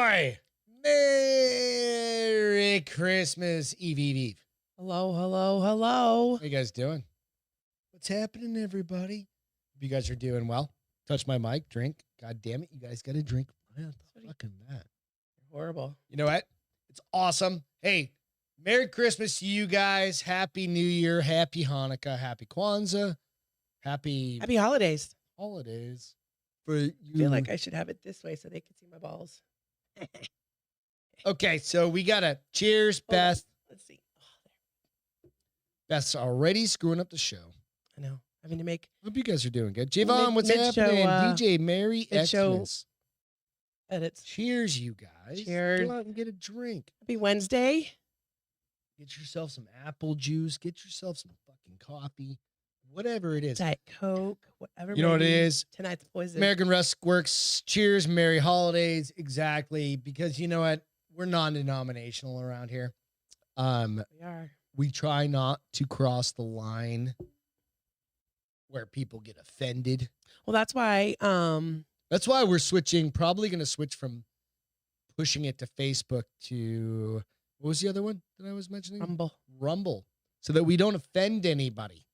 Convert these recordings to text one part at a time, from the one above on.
boy. Merry Christmas Eve, Eve, Eve. Hello, hello, hello. How you guys doing? What's happening, everybody? Hope you guys are doing well. Touch my mic, drink. God damn it, you guys got to drink. What the fucking that? Horrible. You know what? It's awesome. Hey, Merry Christmas to you guys. Happy New Year. Happy Hanukkah. Happy Kwanzaa. Happy holidays. holidays. For you. I feel like I should have it this way so they can see my balls. Okay, so we got to cheers, Hold on. Beth. Let's see. Oh, there. Beth's already screwing up the show. I know. Having to make Hope you guys are doing good. Javon, what's mid-show, happening? DJ Merry mid-show Xmas. edits. Cheers, you guys. Cheers. Go out and get a drink. Happy Wednesday. Get yourself some apple juice. Get yourself some fucking coffee. Whatever it is. Diet Coke. Whatever. You know what it baby. is? Tonight's poison. American Rusk Works. Cheers, Merry Holidays. Exactly. Because you know what? We're non-denominational around here. We are. We try not to cross the line where people get offended. Well, that's why. That's why we're switching. Probably going to switch from pushing it to Facebook to what was the other one that I was mentioning? Rumble, so that we don't offend anybody.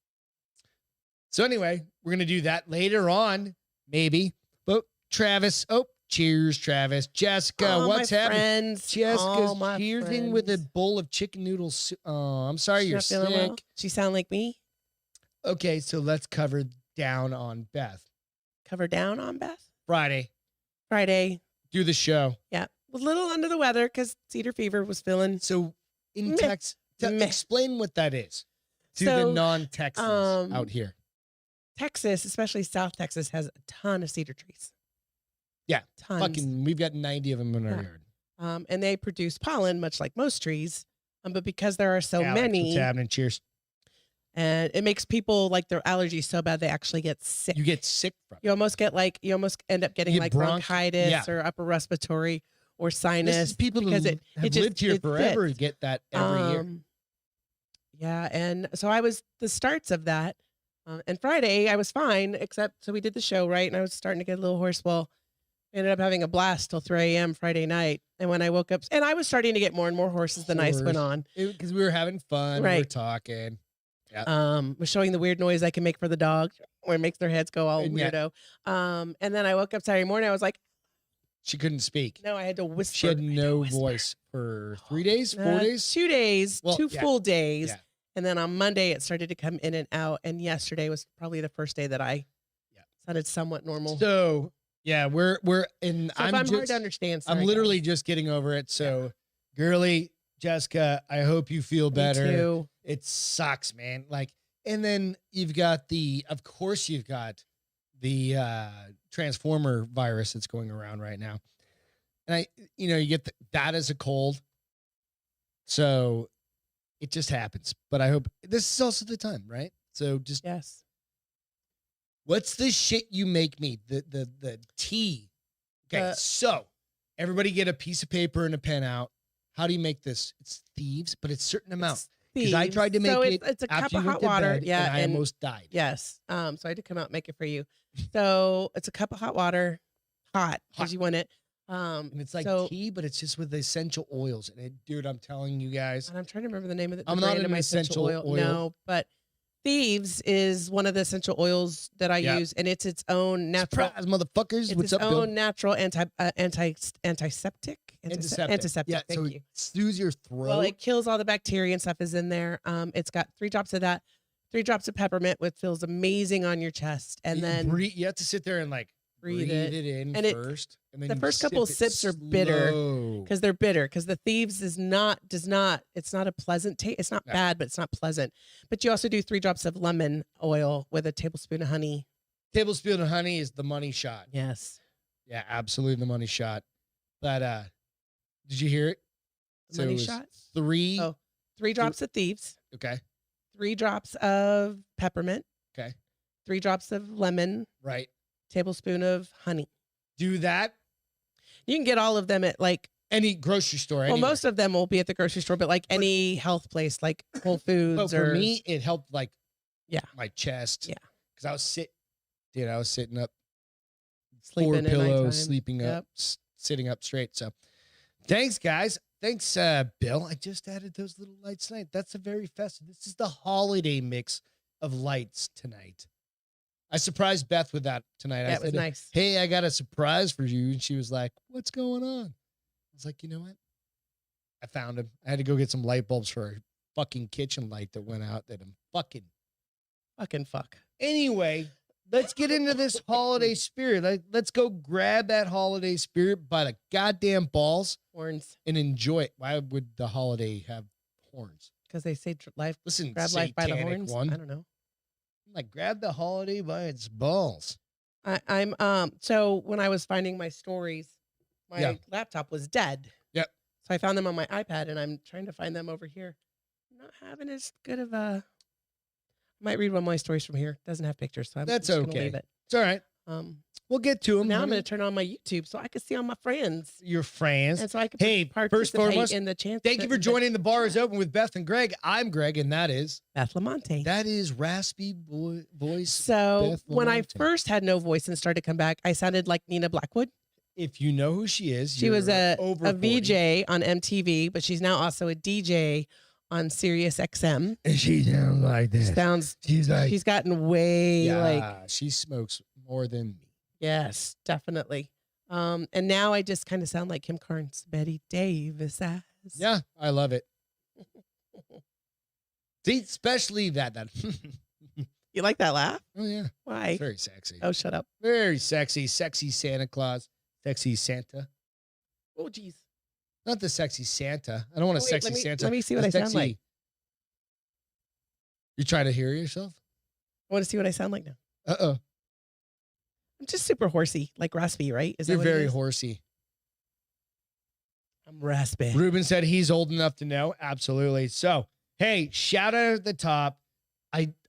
So anyway, we're going to do that later on, maybe. But Travis, cheers, Travis. Jessica, what's happening? Friends, Jessica's cheering with a bowl of chicken noodles. Oh, I'm sorry you're sick. Well. She sound like me? Okay, so let's cover down on Beth. Cover down on Beth? Friday. Do the show. Yeah. Was a little under the weather because Cedar Fever was feeling. So in Meh. Texas, explain what that is to the non-Texans out here. Texas, especially South Texas, has a ton of cedar trees. Yeah. Tons. We've got 90 of them in our yard. And they produce pollen, much like most trees. But because there are so Alex, many. what's happening? Cheers. And it makes people like their allergies so bad they actually get sick. You get sick from it. You almost end up getting like bronchitis or upper respiratory or sinus. This is people because who have lived here forever get that every year. Yeah, and so I was the starts of that. And Friday I was fine, except so we did the show, right? And I was starting to get a little hoarse. Well, ended up having a blast till 3 a.m. Friday night. And when I woke up, and I was starting to get more and more hoarse as the nights went on. Because we were having fun. Right. We were talking. Yeah. Was showing the weird noise I can make for the dog where it makes their heads go all weirdo. And then I woke up Saturday morning. I was like, she couldn't speak. No, I had to whisper. She had no voice for 3 days, 4 days? 2 days, Well, 2 full days. Yeah. And then on Monday, it started to come in and out. And yesterday was probably the first day that I sounded somewhat normal. So, yeah, we're in. So I'm hard to understand. I'm literally just getting over it. So, girly, Jessica, I hope you feel better. Me too. It sucks, man. And then you've got the Transformer virus that's going around right now. And you get that as a cold. So it just happens. But I hope this is also the time, right? So just yes. What's the shit you make me? The tea. Okay, so everybody get a piece of paper and a pen out. How do you make this? It's thieves, but it's a certain amount. Because I tried to make it's a cup of hot water. And I almost died. Yes. So I had to come out and make it for you. So it's a cup of hot water, hot because you want it. And it's like tea, but it's just with essential oils. And dude, I'm telling you guys. And I'm trying to remember the name of I'm not an essential oil. No, but Thieves is one of the essential oils that I use, and it's its own natural. Surprise, motherfuckers! It's its own natural antiseptic. Antiseptic. Yeah, thank so you. It soothes your throat. Well, it kills all the bacteria and stuff is in there. It's got 3 drops of that, 3 drops of peppermint, which feels amazing on your chest, and then you have to sit there and breathe it in and first. And then the first couple of sips are bitter because they're bitter. Because the Thieves it's not a pleasant taste. It's not bad, but it's not pleasant. But you also do 3 drops of lemon oil with a tablespoon of honey. Tablespoon of honey is the money shot. Yes. Yeah, absolutely the money shot. But did you hear it? The money shot? 3 drops of Thieves. Okay. 3 drops of peppermint. Okay. 3 drops of lemon. Right. Tablespoon of honey. Do that. You can get all of them at any grocery store. Well, most of them will be at the grocery store, but any health place like Whole Foods. But for me, it helped my chest. Yeah. Because I was sitting up, sleeping 4 pillows, sleeping up, sitting up straight. So Thanks, guys. Thanks, Bill. I just added those little lights tonight. That's a very festive. This is the holiday mix of lights tonight. I surprised Beth with that tonight. Yeah, I it was said, nice. hey, I got a surprise for you. And she was like, what's going on? I was like, you know what? I found him. I had to go get some light bulbs for a fucking kitchen light that went out that I'm fucking fuck. Anyway, let's get into this holiday spirit. Let's go grab that holiday spirit by the goddamn balls Horns. and enjoy it. Why would the holiday have horns? Because they say life. Listen, Grab life by the satanic horns. one. I don't know. Like, grab the holiday by its balls. I'm so when I was finding my stories, my laptop was dead. Yep. So I found them on my iPad and I'm trying to find them over here. I'm not having as good of a might read one of my stories from here. Doesn't have pictures, so I'm That's just gonna okay. leave it. It's all right. We'll get to them. Now I'm gonna turn on my YouTube so I can see all my friends. Your friends. And so I can Hey, participate first and foremost, in the chance. Thank you for joining The Bar is Open with Beth and Greg. I'm Greg, and that is Beth Lamonte. That is raspy voice. So Beth when I Lamonte. first had no voice and started to come back, I sounded like Nina Blackwood. If you know who she is, She was a over 40. VJ on MTV, but she's now also a DJ on Sirius XM. And she sounds like this. She's gotten way like she smokes more than me. yes, definitely. And now I just kind of sound like Kim Carnes, Betty Davis. Yeah, I love it. See, especially that. You like that laugh? Oh yeah, Why? it's very sexy. Oh, shut up. Very sexy Santa Claus, sexy Santa. Oh, geez. Not the sexy Santa. I don't want a sexy Santa. Let me see what A I sound sexy- like. You trying to hear yourself? I want to see what I sound like now. Uh-oh. I'm just super horsey, like raspy, right? Is that You're what it very is? horsey. I'm raspy. Ruben said he's old enough to know. Absolutely. So, hey, shout out at the top.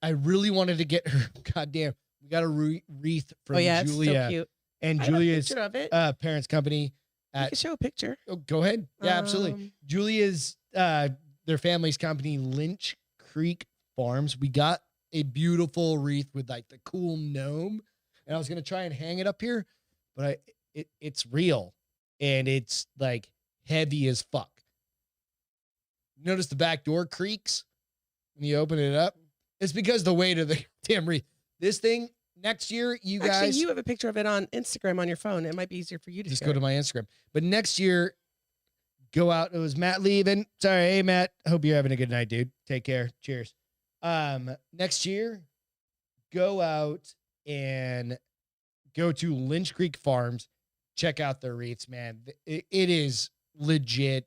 I really wanted to get her. Goddamn, we got a wreath from Oh yeah, Julia it's so cute. and I have a Julia's picture of it. parents' company. You can show a picture. Oh, go ahead. Yeah, absolutely. Julia's their family's company, Lynch Creek Farms. We got a beautiful wreath with like the cool gnome, and I was gonna try and hang it up here, but it's real and it's like heavy as fuck. Notice the back door creaks when you open it up. It's because the weight of the damn wreath. This thing next year, you Actually, guys. you have a picture of it on Instagram on your phone. It might be easier for you to Just share go to it. my Instagram. But next year, go out. It was Matt leaving. Sorry, hey Matt. Hope you're having a good night, dude. Take care. Cheers. Next year, go out and go to Lynch Creek Farms. Check out their wreaths, man. It is legit.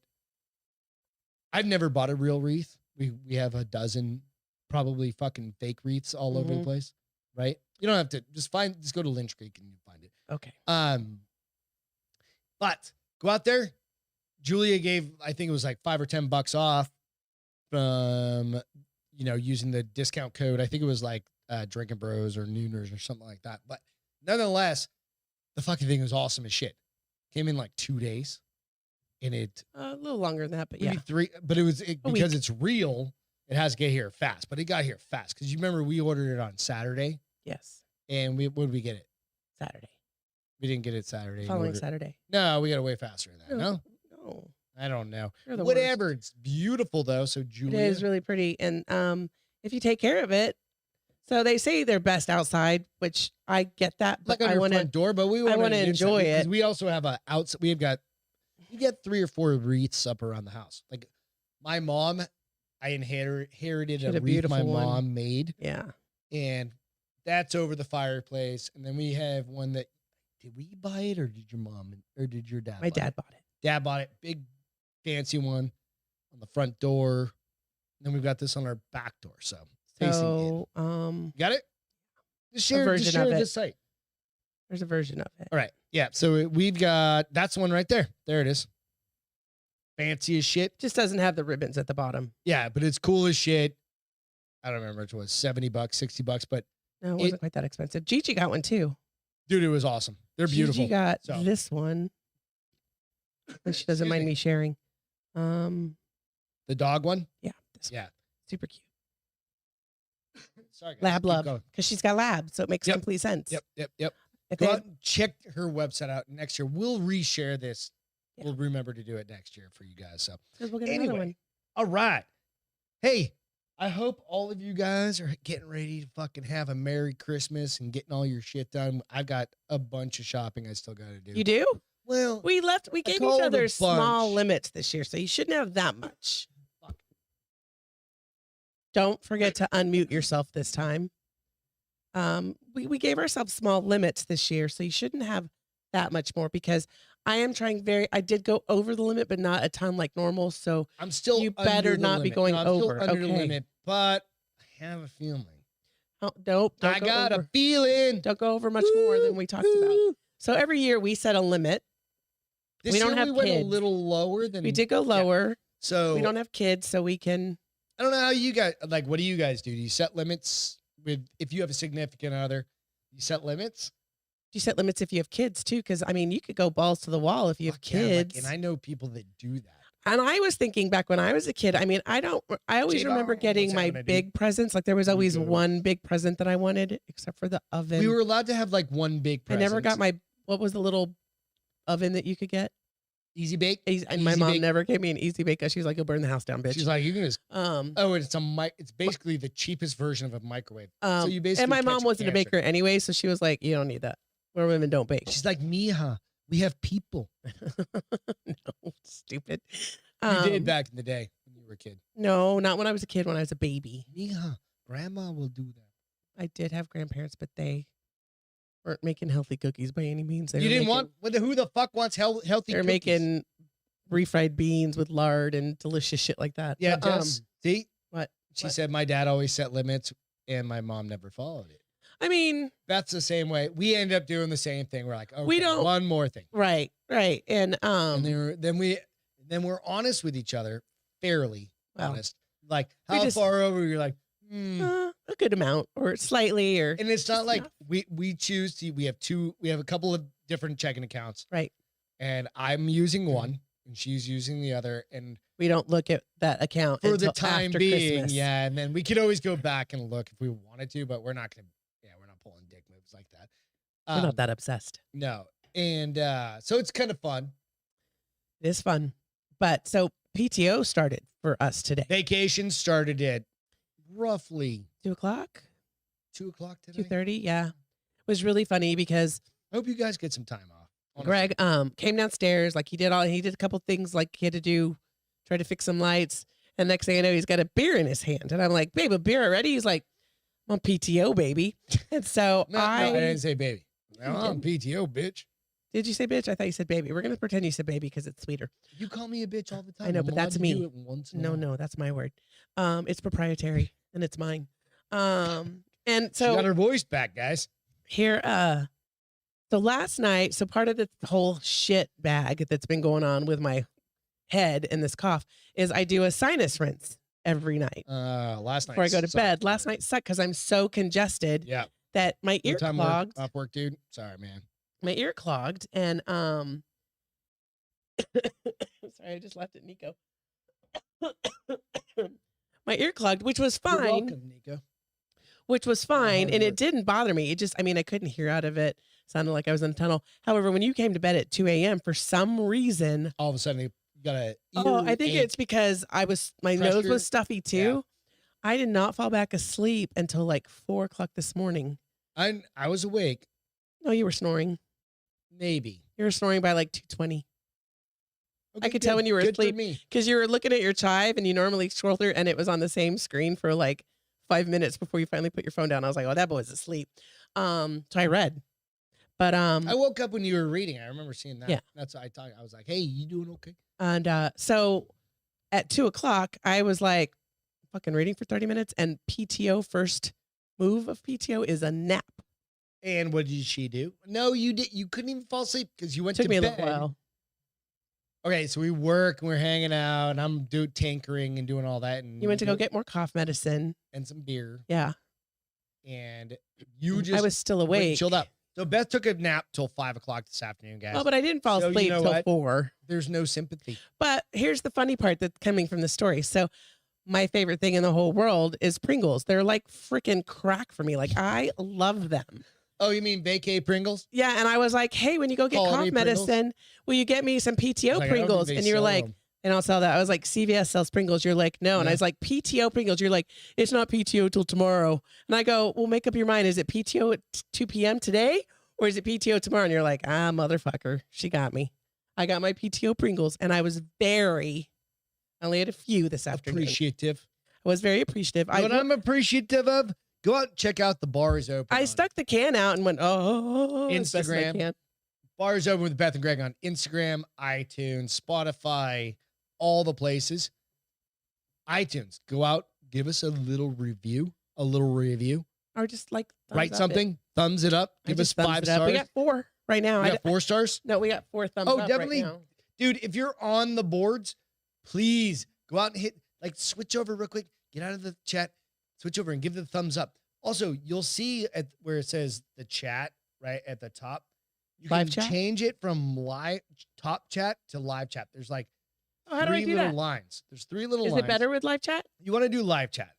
I've never bought a real wreath. We have a dozen probably fucking fake wreaths all over the place, right? You don't have to just go to Lynch Creek and you find it. Okay. But go out there. Julia gave, I think it was like $5 or $10 off from, using the discount code. I think it was like Drinking Bros or Nooners or something like that. But nonetheless, the fucking thing was awesome as shit. Came in like 2 days, and it A little longer than that, but maybe yeah. 3. But it was because week. it's real. It has to get here fast. But it got here fast because you remember we ordered it on Saturday, Yes. and when did we get it? Saturday. We didn't get it Saturday. We Following ordered- Saturday. No, we got it way faster than that. No, No. I don't know. You're the Whatever. worst. It's beautiful though. So Julia, It is really pretty. And if you take care of it, so they say they're best outside, which I get that, like but on I your want front to. door, but we I want wanna to enjoy it. We also have a outside. We get 3 or 4 wreaths up around the house. Like my mom, I inherited She had a a wreath my beautiful one. mom made, Yeah. and that's over the fireplace. And then we have one that did we buy it or did your mom or did your dad? My buy dad it? bought it. Dad bought it. Big, fancy one on the front door. And then we've got this on our back door. So facing in. So You got it? Just A share, version just share of the it. site. there's a version of it. All right. Yeah. So we've got, that's one right there. There it is. Fancy as shit. Just doesn't have the ribbons at the bottom. Yeah, but it's cool as shit. I don't remember which it was, $70, $60, but No, it wasn't quite that expensive. Gigi got one too. dude, it was awesome. They're beautiful. Gigi got So- this one. But she doesn't Excuse mind me. me sharing. The dog one? Yeah. This one. Yeah. Super cute. Sorry, guys. Lab Keep love. going. Because she's got labs, so it makes Yep. complete sense. Yep. If Go they- out and check her website out next year. We'll reshare this Yeah. we'll remember to do it next year for you guys. So 'Cause we'll get another one. all right. Hey, I hope all of you guys are getting ready to fucking have a Merry Christmas and getting all your shit done. I've got a bunch of shopping I still got to do. You do? Well, We gave call each it a other small bunch. limits this year, so you shouldn't have that much. Fuck. Don't forget to unmute yourself this time. We gave ourselves small limits this year, so you shouldn't have that much more because I am trying I did go over the limit, but not a ton like normal. So I'm still you under better the not be limit. going No, I'm still over. under the Okay. limit, but I have a feeling. Oh, nope. I got a feeling. Don't go over much more than we talked about. So every year we set a limit. This we don't year have we went a kids. little lower than We did go lower. So We don't have kids, so we can. I don't know how you guys like. What do you guys do? Do you set limits with if you have a significant other? You set limits. You set limits if you have kids too, because I mean, you could go balls to the wall if you have Fuck yeah, like, kids. and I know people that do that. And I was thinking back when I was a kid, I mean, I always J-Bone, remember getting what's my happening, dude? big presents. Like there was always Rico. one big present that I wanted, except for the oven. We were allowed to have like one big I present. never got what was the little oven that you could get? Easy bake. And my Easy mom bake. never gave me an easy bake because she's like, you'll burn the house down, bitch. She's like, you can just. um, Oh, it's basically the cheapest version of a microwave. So you basically and my catch mom wasn't a cancer. baker anyway, so she was like, you don't need that. Where women don't bake. She's like, Mija, we have people. No, stupid. You did back in the day when you were a kid. No, not when I was a kid, when I was a baby. Mija, grandma will do that. I did have grandparents, but they weren't making healthy cookies by any means. They You were didn't making- want who the fuck wants healthy They're cookies? making refried beans with lard and delicious shit like that. Yeah, But, Jess, see? what? She What? said my dad always set limits and my mom never followed it. I mean, That's the same way. We end up doing the same thing. We're like, okay, We don't- one more thing. right. And Then we're honest with each other, fairly Well, honest. Like we how just- far over you're like, a good amount or slightly or and it's not just like enough. we choose to we have a couple of different checking accounts. Right. And I'm using one and she's using the other. And we don't look at that account for the until time after being, Christmas. yeah. And then we could always go back and look if we wanted to, but we're not pulling dick moves like that. We're not that obsessed. No. And so it's kind of fun. It is fun. But so PTO started for us today. Vacation started at roughly 2:00, 2:00 today. 2:30. Yeah. It was really funny because I hope you guys get some time off. honestly. Greg came downstairs, like he did a couple things like he had to do, try to fix some lights. And next thing I know, he's got a beer in his hand. And I'm like, babe, a beer already? He's like, I'm on PTO, baby. And so No, I didn't say baby. I'm on PTO, bitch. Did you say bitch? I thought you said baby. We're going to pretend you said baby because it's sweeter. You call me a bitch all the time. I know, I'm but allowed that's to me. do it once in a No, while. no, that's my word. It's proprietary and it's mine. And She so got her voice back, guys. here, so last night, so part of the whole shit bag that's been going on with my head and this cough is I do a sinus rinse every night Last night before I go to bed. Last night sucked because I'm so congested Yeah. that my ear Your time clogged. off work, dude. Sorry, man. My ear clogged and sorry, I just laughed at Nico. My ear clogged, which was You're fine. welcome, Nico. Which was fine, hard and work. it didn't bother me. It just, I mean, I couldn't hear out of it. Sounded like I was in a tunnel. However, when you came to bed at 2 a.m., for some reason, All of a sudden, you got a. I think it's because my nose Pressure. was stuffy too. I did not fall back asleep until like 4 o'clock this morning. I was awake. No, you were snoring. Maybe. You were snoring by like 2:20 Okay, could tell when you were good for asleep. me. because you were looking at your chive and you normally scroll through and it was on the same screen for like 5 minutes before you finally put your phone down. I was like, oh, that boy's asleep. So I read, but I woke up when you were reading. I remember seeing that. Yeah. That's what I thought. I was like, hey, you doing okay? and so at 2 o'clock, I was like fucking reading for 30 minutes and PTO first move of PTO is a nap. And what did she do? No, you did. You couldn't even fall asleep because you went Took to me a bed. little while. Okay, so we work and we're hanging out, and I'm tinkering and doing all that. And You went to go get more cough medicine. and some beer, Yeah. and you just I was still went and awake. chilled out. So Beth took a nap till 5 o'clock this afternoon, guys. Oh, but I didn't fall So you asleep know till what? 4. There's no sympathy. But here's the funny part that's coming from the story. So my favorite thing in the whole world is Pringles. They're like freaking crack for me. Like I love them. Oh, you mean vacay Pringles? Yeah, and I was like, hey, when you go get Holiday cough medicine, will you get me some PTO Like, Pringles? And you're like, they don't sell that. I was like, CVS sells Pringles. You're like, no. And I was like, PTO Pringles. You're like, it's not PTO till tomorrow. And I go, well, make up your mind. Is it PTO at 2 p.m. today or is it PTO tomorrow? And you're like, motherfucker. She got me. I got my PTO Pringles. And I was I only had a few this afternoon. Appreciative. I was very appreciative. What I'm appreciative of, go out and check out the Bar is Open. I stuck the can out and went, as best as I Instagram. can. Bar is Open with Beth and Greg on Instagram, iTunes, Spotify, all the places. iTunes, go out, give us a little review. Or just like write something, thumbs it up, give us 5 stars. We got 4 right now. We got 4 stars? No, we got 4 thumbs up. Oh, definitely. Right now. Dude, if you're on the boards, please go out and hit, switch over real quick, get out of the chat, switch over and give the thumbs up. Also, you'll see at where it says the chat right at the top. You live can chat? change it from top chat to live chat. There's how do I 3 do little that? lines. There's 3 little Is lines. it better with live chat? You want to do live chat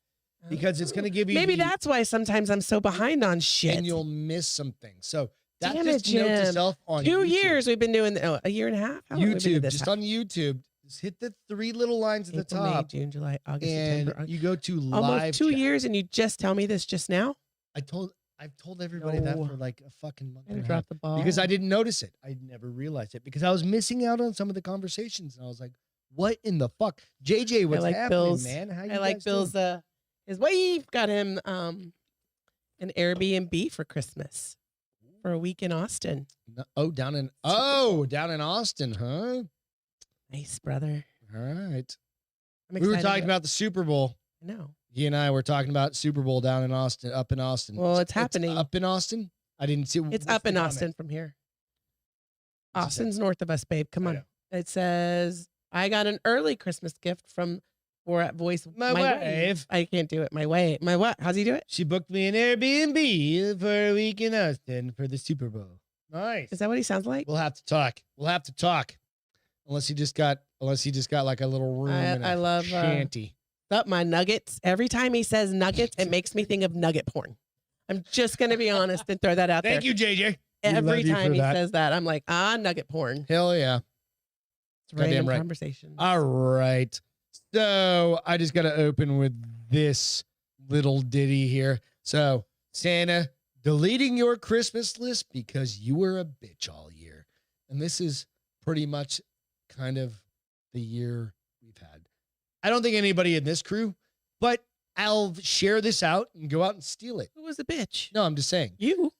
because it's going to give you Maybe that's why sometimes I'm so behind on shit. and you'll miss some things. So that's Damn just it, note to Jim. self on 2 YouTube. years we've been doing a year and a half. How long have we been doing YouTube, this? just on YouTube. Just hit the 3 little lines at the April, May, top. June, July, August, And September. you go to Almost live 2 chat. years, and you just tell me this just now? I've told everybody that No. for a fucking month I and a half dropped the ball. because I didn't notice it. I never realized it because I was missing out on some of the conversations, and I was like, "What in the fuck, JJ? What's happening, Bill's, man? How you I like guys Bill's. doing?" His wife got him an Airbnb for Christmas for a week in Austin. Down in Austin, huh? Nice, brother. All right. I'm We were excited talking about the Super Bowl. I know. He and I were talking about Super Bowl down in Austin, up in Austin. Well, it's happening. up in Austin. I didn't see. It's what's up the in comment? Austin from here. What's it say? Austin's north of us, babe. Come I on. know. It says, I got an early Christmas gift from or at voice. My wife. I can't do it. My what? How's he do it? She booked me an Airbnb for a week in Austin for the Super Bowl. Nice. Is that what he sounds like? We'll have to talk. Unless he just got like a little room in a I love shanty. Up my nuggets. Every time he says nuggets, it makes me think of nugget porn. I'm just gonna be honest and throw that out there. Thank you, JJ. Every love you time for he that. says that, I'm like, nugget porn. Hell yeah. It's random right. conversation. All right. So I just got to open with this little ditty here. So Santa, deleting your Christmas list because you were a bitch all year. And this is pretty much kind of the year we've had. I don't think anybody in this crew, but I'll share this out and go out and steal it. Who was a bitch? No, I'm just saying. You.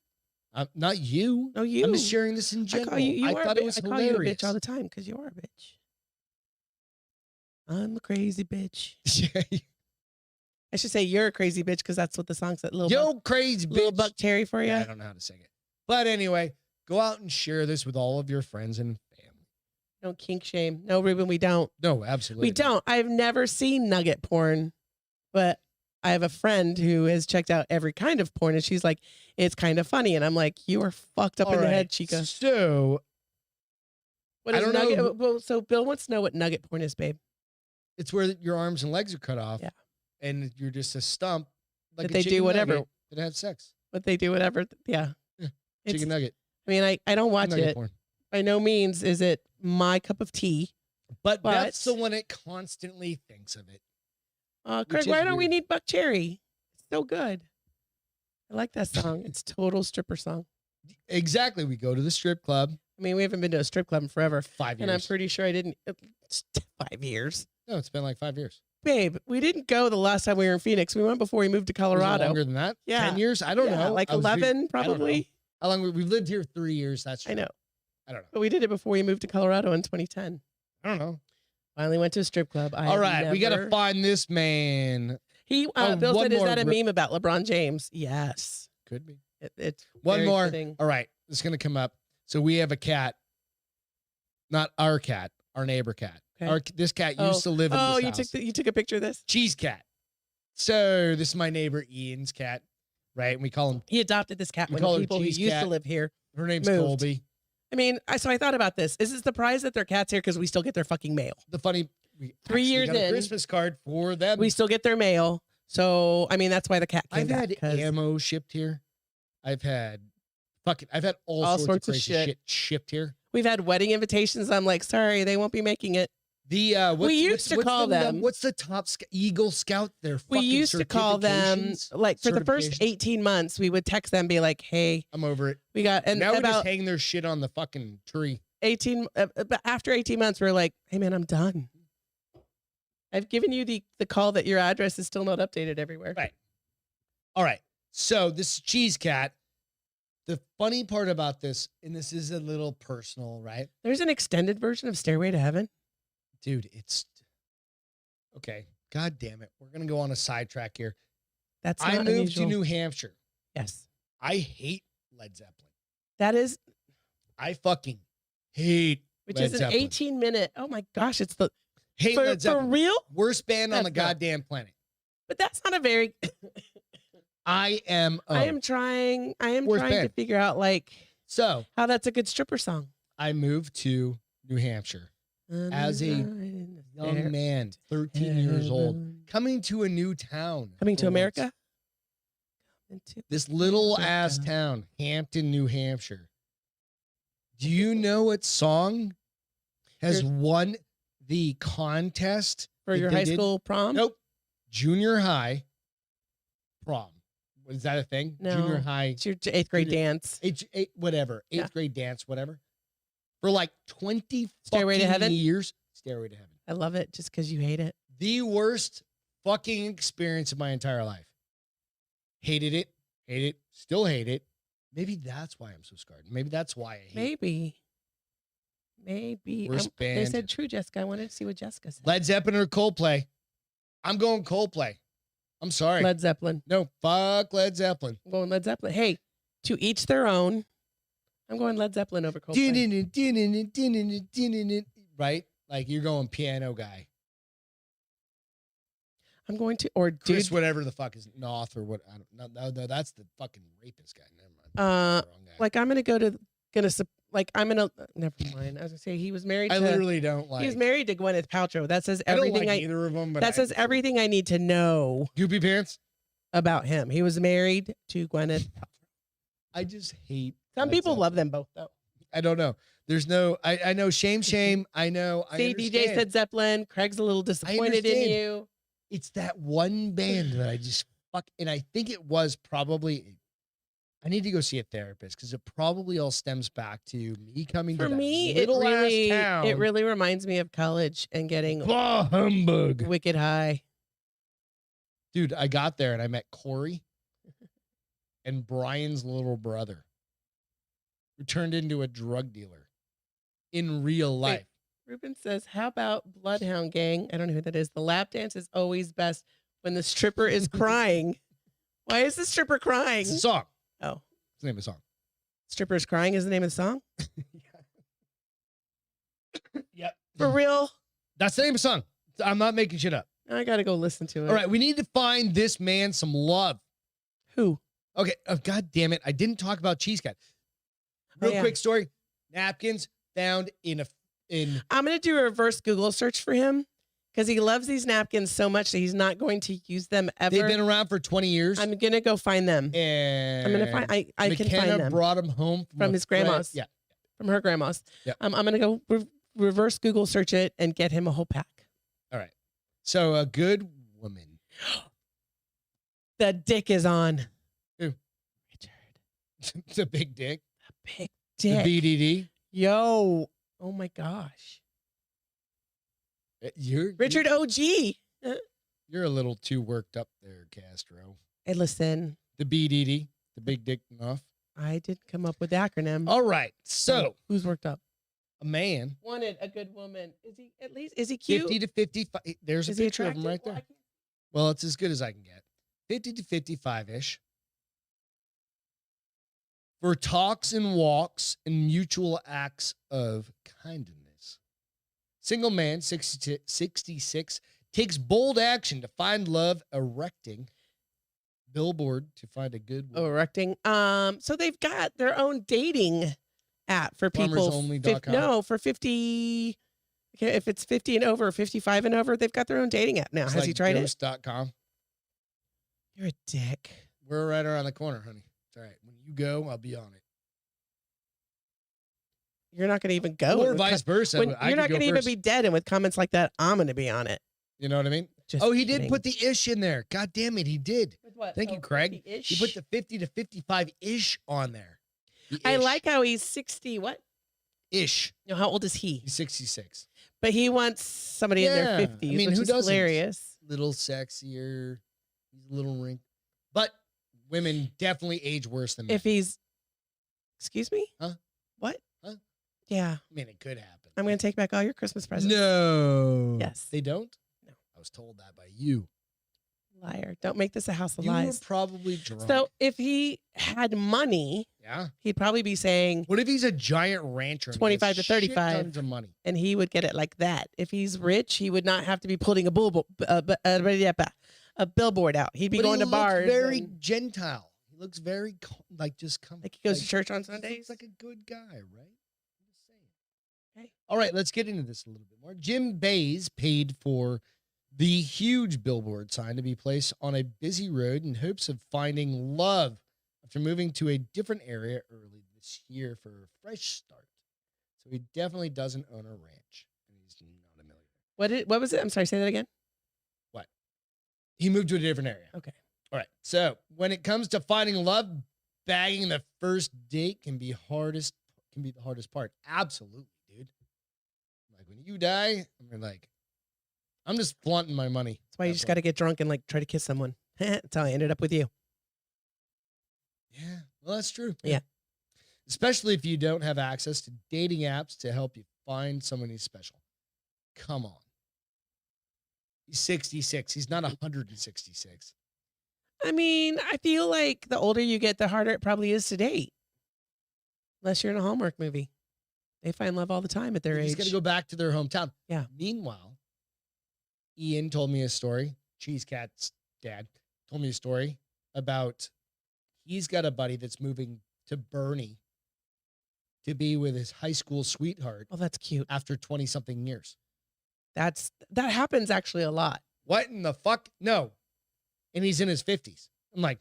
Not you. No, you. I'm just sharing this in I general. call you. I thought it was I call hilarious. you a bitch all the time because you are a bitch. I'm a crazy bitch. I should say you're a crazy bitch because that's what the song said. Yo, crazy Little bitch. Buck Cherry for you. Yeah, I don't know how to sing it. But anyway, go out and share this with all of your friends and family. No kink shame. No, Ruben, we don't. No, absolutely. We don't. I've never seen nugget porn, but I have a friend who has checked out every kind of porn, and she's like, it's kind of funny. And I'm like, you are fucked up in the head, Chica. So, What I is don't nugget? know. Well, so Bill wants to know what nugget porn is, babe. it's where your arms and legs are cut off. Yeah. And you're just a stump. Like That a they do chicken whatever. nugget that had sex. But they do whatever. Yeah. Yeah, It's- Chicken nugget. I mean, I don't watch Nugget it. porn. By no means is it my cup of tea. But But- that's the one that constantly thinks of it. Craig, is why don't we weird. need Buck Cherry? It's so good. I like that song. It's total stripper song. Exactly. We go to the strip club. I mean, we haven't been to a strip club in forever. 5 years. And I'm pretty sure I didn't. It's 5 years. No, it's been like 5 years. Babe, we didn't go the last time we were in Phoenix. We went before we moved to Was it Colorado. longer than that? Yeah. 10 years? I don't Yeah, know. like I was 11 I don't know. probably. How long? We've lived here 3 years. That's true. I know. I don't know. But we did it before we moved to Colorado in 2010. I don't know. Finally went to a strip club. All right. We got to find this man. He, Oh, Bill one said, is more that a re- meme about LeBron James? Yes. Could be. It's One very more. fitting. All right. It's going to come up. So we have a cat. Not our cat. Our neighbor cat. Okay. This cat used to live in Oh, this house. you took a picture of this? Cheese cat. So this is my neighbor Ian's cat, right? And we call him. He adopted this cat We when call her people who Cheese used Cat. to live here. Her name's Moved. Colby. I mean, so I thought about this. Is it surprised that their cat's here because we still get their fucking mail? The funny. We 3 actually years got a in, Christmas card for them. We still get their mail. So, I mean, that's why the cat came I've back. had 'cause- ammo shipped here. I've had Fuck it. I've had all sorts of crazy shit shipped here. We've had wedding invitations. I'm like, sorry, they won't be making it. We used to call them. What's the top Eagle Scout? Their fucking We used to call them, like, for the first 18 months, we would text them, be like, hey, I'm over it. We got, and now we're about just hanging their shit on the fucking tree. but after 18 months, we're like, hey man, I'm done. I've given you the call that your address is still not updated everywhere. Right. All right. So this Cheese Cat. The funny part about this, and this is a little personal, right? There's an extended version of Stairway to Heaven. Dude, it's okay. God damn it. We're going to go on a sidetrack here. That's not I moved unusual. to New Hampshire. Yes. I hate Led Zeppelin. That is. I fucking hate Which Led is an Zeppelin. 18-minute. Oh my gosh. It's the. Hate Led For Zeppelin. real? Worst band on the That's not- goddamn planet. But that's not a very. I am trying Worst to band. figure out, like, So how that's a good stripper song. I moved to New Hampshire as a young man, 13 years old, coming to a new town. Coming to for America? once. This little ass town, Hampton, New Hampshire. Do you know what song has won the contest For that your they high did? school prom? Nope. Junior high prom. Was that a thing? No. Junior high. It's your 8th grade dance. Whatever. Eighth grade dance, whatever. For like 20 Stairway to fucking Heaven? years. Stairway to Heaven. I love it just because you hate it. The worst fucking experience of my entire life. Hated it, still hate it. Maybe that's why I'm so scarred. Maybe that's why I hate it. Maybe. Worst They band. said true, Jessica. I wanted to see what Jessica said. Led Zeppelin or Coldplay? I'm going Coldplay. I'm sorry. Led Zeppelin. No, fuck Led Zeppelin. I'm going Led Zeppelin. Hey, to each their own. I'm going Led Zeppelin over Coldplay. Right? Like you're going piano guy. I'm going to, or Chris, dude, whatever the fuck is Noth or what? I don't, no, that's the fucking rapist guy. Never mind. Wrong guy. like I'm never mind. I was gonna say he was married I to, literally don't like. he was married to Gwyneth Paltrow. That says I don't everything like either of them. But that says everything I need to know Goopy pants. about him. He was married to Gwyneth Paltrow. I just hate. Some Led people Zeppelin. love them both though. I don't know. There's no. I know. Shame. I know. I See, DJ understand. said Zeppelin. Craig's a little disappointed in understand. you. It's that one band that I just fuck, and I think it was probably. I need to go see a therapist because it probably all stems back to me coming For to me, that little ass it town. really reminds me of college and getting Bah, humbug. wicked high. Dude, I got there and I met Corey and Brian's little brother, who turned into a drug dealer in real life. Wait. Ruben says, how about Bloodhound Gang? I don't know who that is. The lap dance is always best when the stripper is crying. Why is the stripper crying? It's a song. Oh, It's the name of the song. Stripper's Crying is the name of the song? Yep. For real? That's the name of the song. I'm not making shit up. I got to go listen to it. All right, we need to find this man some love. Who? Okay, God damn it. I didn't talk about Cheese Cat. Real yeah. quick story. Napkins found in I'm going to do a reverse Google search for him because he loves these napkins so much that he's not going to use them ever. they've been around for 20 years. I'm going to go find them. and I'm going to find, I can McKenna find them brought him home from a his friend. grandma's. Yeah. From her grandma's. Yeah. I'm going to go reverse Google search it and get him a whole pack. All right. So a good woman. The dick is on. Who? Richard. It's a big dick. A big dick. The BDD. Yo. Oh my gosh. You're Richard OG. You're a little too worked up there, Castro. Hey, listen. The BDD. The big dick enough. I didn't come up with the acronym. All right. So who's worked up? a man. Wanted a good woman. Is he at least? Is he cute? 50 to 55. There's Is a he picture of him attractive? right there. Well, it's as good as I can get. 50 to 55-ish. For talks and walks and mutual acts of kindness. Single man, 66, takes bold action to find love, erecting billboard to find a good woman. Erecting. So they've got their own dating app for people. PlumbersOnly.com. No, for 50. Okay, if it's 50 and over, 55 and over, they've got their own dating app now. It's Has like he tried it? Ghost.com. You're a dick. We're right around the corner, honey. It's all right. When you go, I'll be on it. you're not going to even go. Or vice versa. You're not going to even be dead. And with comments like that, I'm going to be on it. You know what I mean? He did put the ish in there. God damn it, he did. With what? Thank you, Craig. He put the 50 to 55-ish on there. I like how he's 60, what? Ish. You know, how old is he? He's 66. But he wants somebody in their 50s, I mean, which who is doesn't? hilarious. Little sexier. He's a little wrinkled. But women definitely age worse than men. If he's, excuse me? Huh? What? Huh? Yeah. I mean, it could happen. I'm going to take back all your Christmas presents. No. Yes. They don't? No. I was told that by you. Liar. Don't make this a house of You lies. were probably drunk. So if he had money, he'd probably be saying what if he's a giant rancher? 25 to 35. Tons of money. And he would get it like that. If he's rich, he would not have to be putting a billboard out. He'd be going to bars. He looks very Gentile. He looks very just come. Like he goes to church on Sundays. He looks like a good guy, right? I'm just saying. Okay. All right, let's get into this a little bit more. Jim Bays paid for the huge billboard sign to be placed on a busy road in hopes of finding love after moving to a different area early this year for a fresh start. So he definitely doesn't own a ranch, and he's not a millionaire. What was it? I'm sorry, say that again. What? He moved to a different area. Okay. All right. So when it comes to finding love, bagging the first date can be the hardest part. Absolutely, dude. Like when you die, I'm just flaunting my money. That's why you just got to get drunk and try to kiss someone. That's how I ended up with you. Yeah. Well, that's true. Yeah. Especially if you don't have access to dating apps to help you find someone who's special. Come on. He's 66. He's not 166. I mean, I feel like the older you get, the harder it probably is to date. Unless you're in a Hallmark movie. They find love all the time at their age. He's got to go back to their hometown. Yeah. Meanwhile, Ian told me a story. Cheese Cat's dad told me a story about he's got a buddy that's moving to Bernie to be with his high school sweetheart. Oh, that's cute. After 20-something years. That happens actually a lot. What in the fuck? No. And he's in his 50s. I'm like,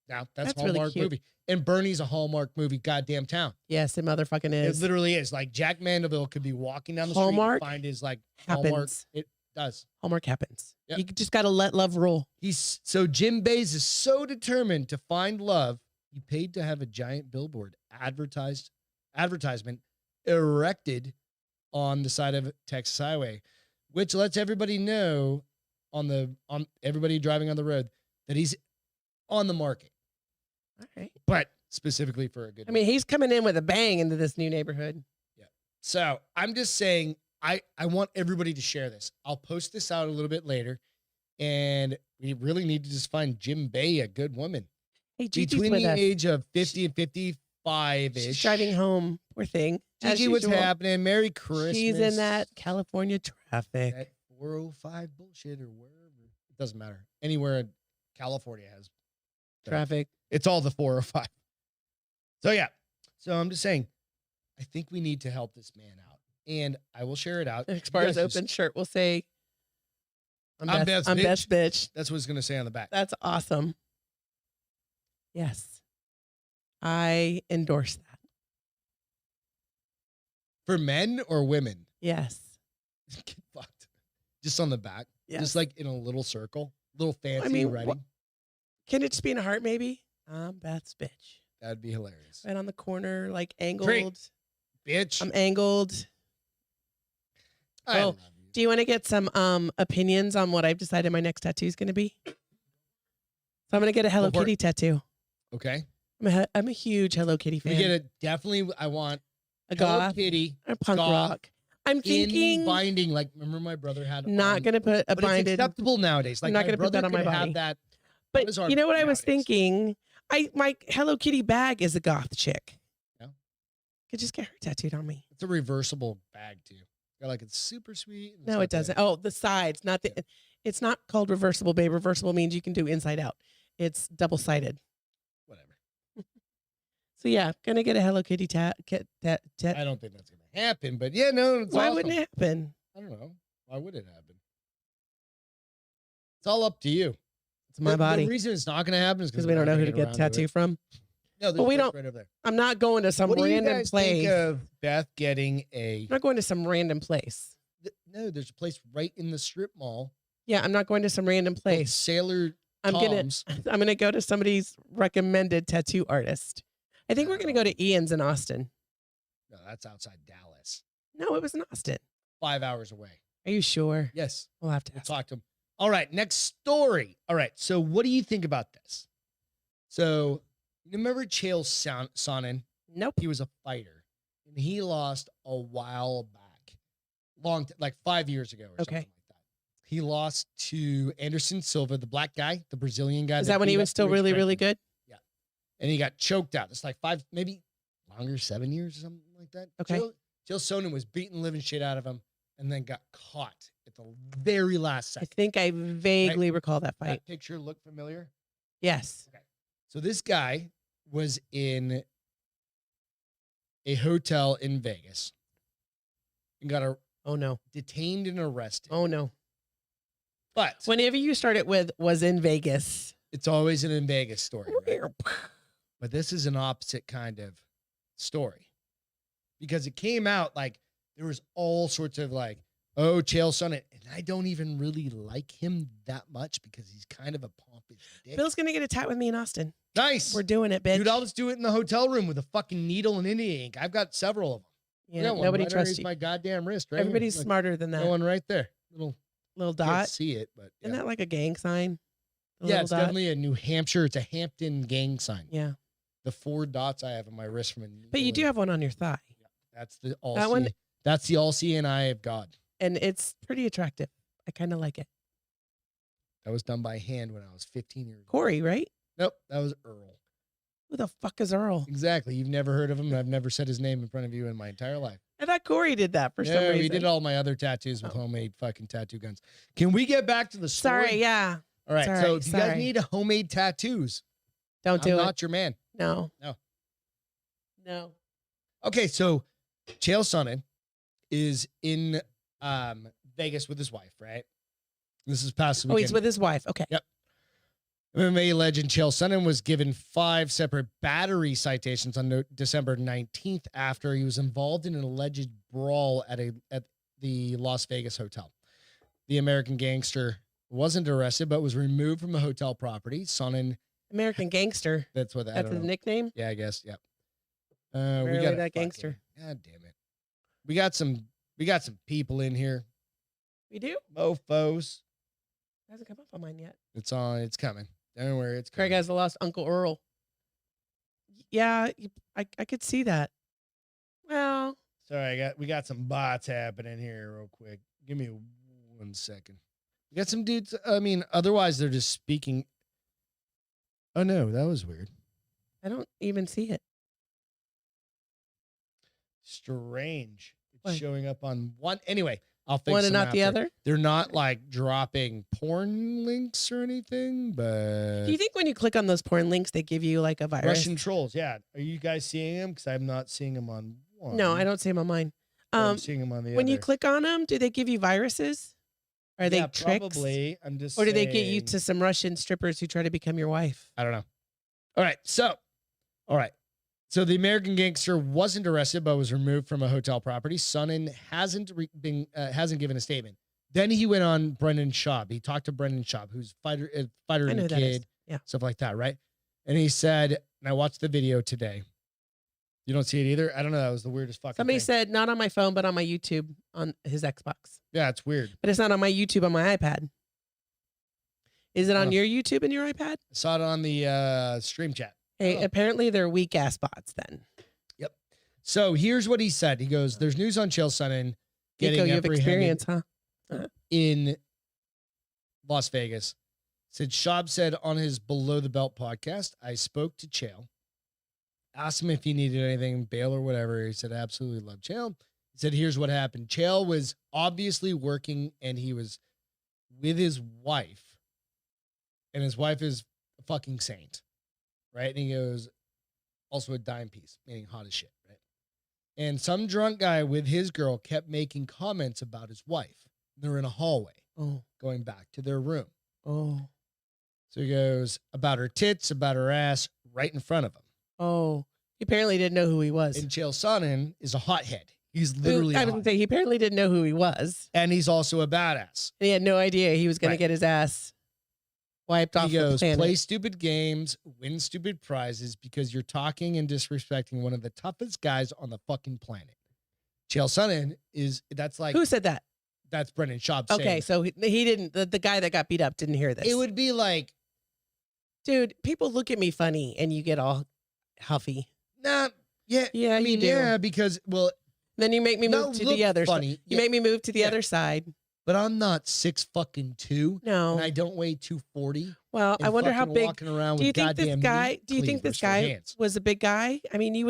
no, that's Hallmark really cute. movie. And Bernie's a Hallmark movie goddamn town. Yes, it motherfucking is. It literally is. Like Jack Mandeville could be walking down the Hallmark street and find his happens. Hallmark. It does. Hallmark happens. Yep. You just got to let love rule. So Jim Bays is so determined to find love, he paid to have a giant billboard advertisement erected on the side of a Texas highway, which lets everybody know on everybody driving on the road that he's on the market. All right. But specifically for a good. I mean, he's coming in with a bang into this new neighborhood. Yeah. So I'm just saying, I want everybody to share this. I'll post this out a little bit later, and we really need to just find Jim Bay a good woman. Hey, Gigi's between with the us. age of 50 and 55-ish. She's driving home. Poor thing. Gigi, what's happening? Merry Christmas. She's in that California traffic. That 405 bullshit or wherever. It doesn't matter. Anywhere in California has Traffic. It's all the 405. So yeah. So I'm just saying, I think we need to help this man out. And I will share it out. Expire's open shirt will say, I'm Beth's bitch. That's what it's going to say on the back. That's awesome. Yes. I endorse that. For men or women? Yes. Get fucked. Just on the back. Yes. Just like in a little circle. Little fancy writing. Can it just be in a heart maybe? I'm Beth's bitch. That'd be hilarious. Right on the corner, like angled. Great. Bitch. I'm angled. I love you. Do you want to get some opinions on what I've decided my next tattoo is going to be? So I'm going to get a Hello Kitty tattoo. Okay. I'm a huge Hello Kitty fan. We get it. Definitely, I want a Hello goth, Kitty, a punk rock. I'm thinking in binding. Like, remember my brother had. Not going to put a binded. It's acceptable nowadays. Like, I'm not going to put that on my body. Have that. But you know what I was thinking? My Hello Kitty bag is a goth chick. Yeah. Could just get her tattooed on me. It's a reversible bag too. Like it's super sweet. No, it doesn't. Oh, the sides, not the. Yeah. It's not called reversible, babe. Reversible means you can do inside out. It's double sided. Whatever. So yeah, gonna get a Hello Kitty tat. I don't think that's gonna happen, but yeah, no. It's Why awesome. wouldn't it happen? I don't know. Why would it happen? It's all up to you. It's my body. The reason it's not gonna happen is because we don't know who to get a tattoo from. No, But we there's a don't- place right over there. I'm not going to some What do you random guys place. think of Beth getting a? I'm not going to some random place. No, there's a place right in the strip mall. Yeah, I'm not going to some random called place. Sailor I'm Tom's. gonna go to somebody's recommended tattoo artist. I think we're gonna go to Ian's in Austin. No, that's outside Dallas. No, it was in Austin. 5 hours away. Are you sure? Yes. We'll have to We'll ask. talk to him. All right, next story. All right, so what do you think about this? So, you remember Chael Sonnen? Nope. He was a fighter, and he lost a while back, like 5 years ago or something like that. He lost to Anderson Silva, the black guy, the Brazilian guy. Is that when he was still really, really good? Yeah. And he got choked out. It's like 5, maybe longer, 7 years or something like that. Okay. Chael Sonnen was beating living shit out of him and then got caught at the very last I second. think I vaguely recall that fight. That picture look familiar? Yes. Okay. So this guy was in a hotel in Vegas and got Oh no. detained and arrested. Oh no. But Whenever you start it with was in Vegas. it's always an in Vegas story. Right? But this is an opposite kind of story because it came out like there was all sorts of like, oh, Chael Sonnen. And I don't even really like him that much because he's kind of a pompous dick. Bill's gonna get a tat with me in Austin. Nice. We're doing it, bitch. Dude, I'll just do it in the hotel room with a fucking needle and Indian ink. I've got several of them. Yeah, I got one nobody right trusts underneath you. my goddamn wrist, right? Everybody's Look, smarter than got that. one right there. Little Little can't dot. see it, but Isn't yeah. that like a gang sign? A Yeah, little it's dot? definitely a New Hampshire. It's a Hampton gang sign. Yeah. The 4 dots I have on my wrist from a needle. But you do and- have one on your thigh. That's the all That one- That's the all seeing eye of God. And it's pretty attractive. I kind of like it. That was done by hand when I was 15 years old. Corey, right? Nope, that was Earl. Who the fuck is Earl? Exactly. You've never heard of him. I've never said his name in front of you in my entire life. I thought Corey did that for some No, reason. he did all my other tattoos with Oh. homemade fucking tattoo guns. Can we get back to the story? Sorry, yeah. All right. Sorry, So if you guys sorry. need homemade tattoos, Don't do I'm it. not your man. No. No. No. Okay, so Chael Sonnen is in Vegas with his wife, right? This is past the Oh, he's weekend. with his wife. Okay. Yep. MMA legend Chael Sonnen was given 5 separate battery citations on December 19th after he was involved in an alleged brawl at the Las Vegas hotel. The American gangster wasn't arrested, but was removed from the hotel property. Sonnen, American Gangster. that's what That's his nickname. Yeah, I guess. Yep. We Apparently got that gangster. God damn it. We got some people in here. We do? Mofos. It hasn't come up on mine yet. It's on. It's coming. Don't worry. It's Craig coming. has the lost Uncle Earl. Yeah, I could see that. Well, Sorry, we got some bots happening here real quick. Give me 1 second. We got some dudes. I mean, otherwise they're just speaking. Oh no, that was weird. I don't even see it. Strange. It's What? showing up on one. Anyway, I'll fix One and them not the after. other. They're not like dropping porn links or anything, but Do you think when you click on those porn links, they give you like a virus? Russian trolls. Yeah. Are you guys seeing them? Because I'm not seeing them on one. No, I don't see them on mine. but I'm seeing them on the When other. you click on them, do they give you viruses? Are they Yeah, tricks? Probably. I'm just. Or do they get you saying. to some Russian strippers who try to become your wife? I don't know. All right. So the American gangster wasn't arrested, but was removed from a hotel property. Sonnen hasn't given a statement. Then he went on Brendan Schaub. He talked to Brendan Schaub, who's fighter I and know the who that is. kid, Yeah. stuff like that, right? And he said, and I watched the video today. You don't see it either? I don't know. That was the weirdest fucking Somebody thing. said not on my phone, but on my YouTube on his Xbox. Yeah, it's weird. But it's not on my YouTube on my iPad. Is it on Oh. your YouTube and your iPad? I saw it on the stream chat. Hey, Oh. apparently they're weak ass bots then. So here's what he said. He goes, there's news on Chael Sonnen getting Nico, you have apprehended experience, huh? in Las Vegas. Said Schaub said on his Below the Belt podcast, I spoke to Chael, asked him if he needed anything, bail or whatever. He said, absolutely love Chael. He said, here's what happened. Chael was obviously working and he was with his wife, and his wife is a fucking saint, right? And he goes, also a dime piece, meaning hot as shit, right? And some drunk guy with his girl kept making comments about his wife. They're in a hallway Oh, going back to their room. oh. So he goes about her tits, about her ass, right in front of him. Oh, he apparently didn't know who he was. And Chael Sonnen is a hothead. He's literally I a was hothead. gonna say he apparently didn't know who he was. And he's also a badass. And he had no idea he was going Right. to get his ass wiped off He the goes, planet. play stupid games, win stupid prizes because you're talking and disrespecting one of the toughest guys on the fucking planet. Chael Sonnen that's like, Who said that? that's Brendan Schaub Okay, saying. so he didn't. The guy that got beat up didn't hear this. It would be like, Dude, people look at me funny, and you get all huffy. nah, yeah. Yeah, I mean, you do. yeah, because, well, Then you make me no, move to look the other side. funny. You Yeah, make me move to the Yeah. other side. but I'm not 6'2", No. and I don't weigh 240. Well, and I wonder how fucking big. walking around Do you with think this goddamn guy? meat Do you think cleavers this for guy hands. was a big guy? I mean, you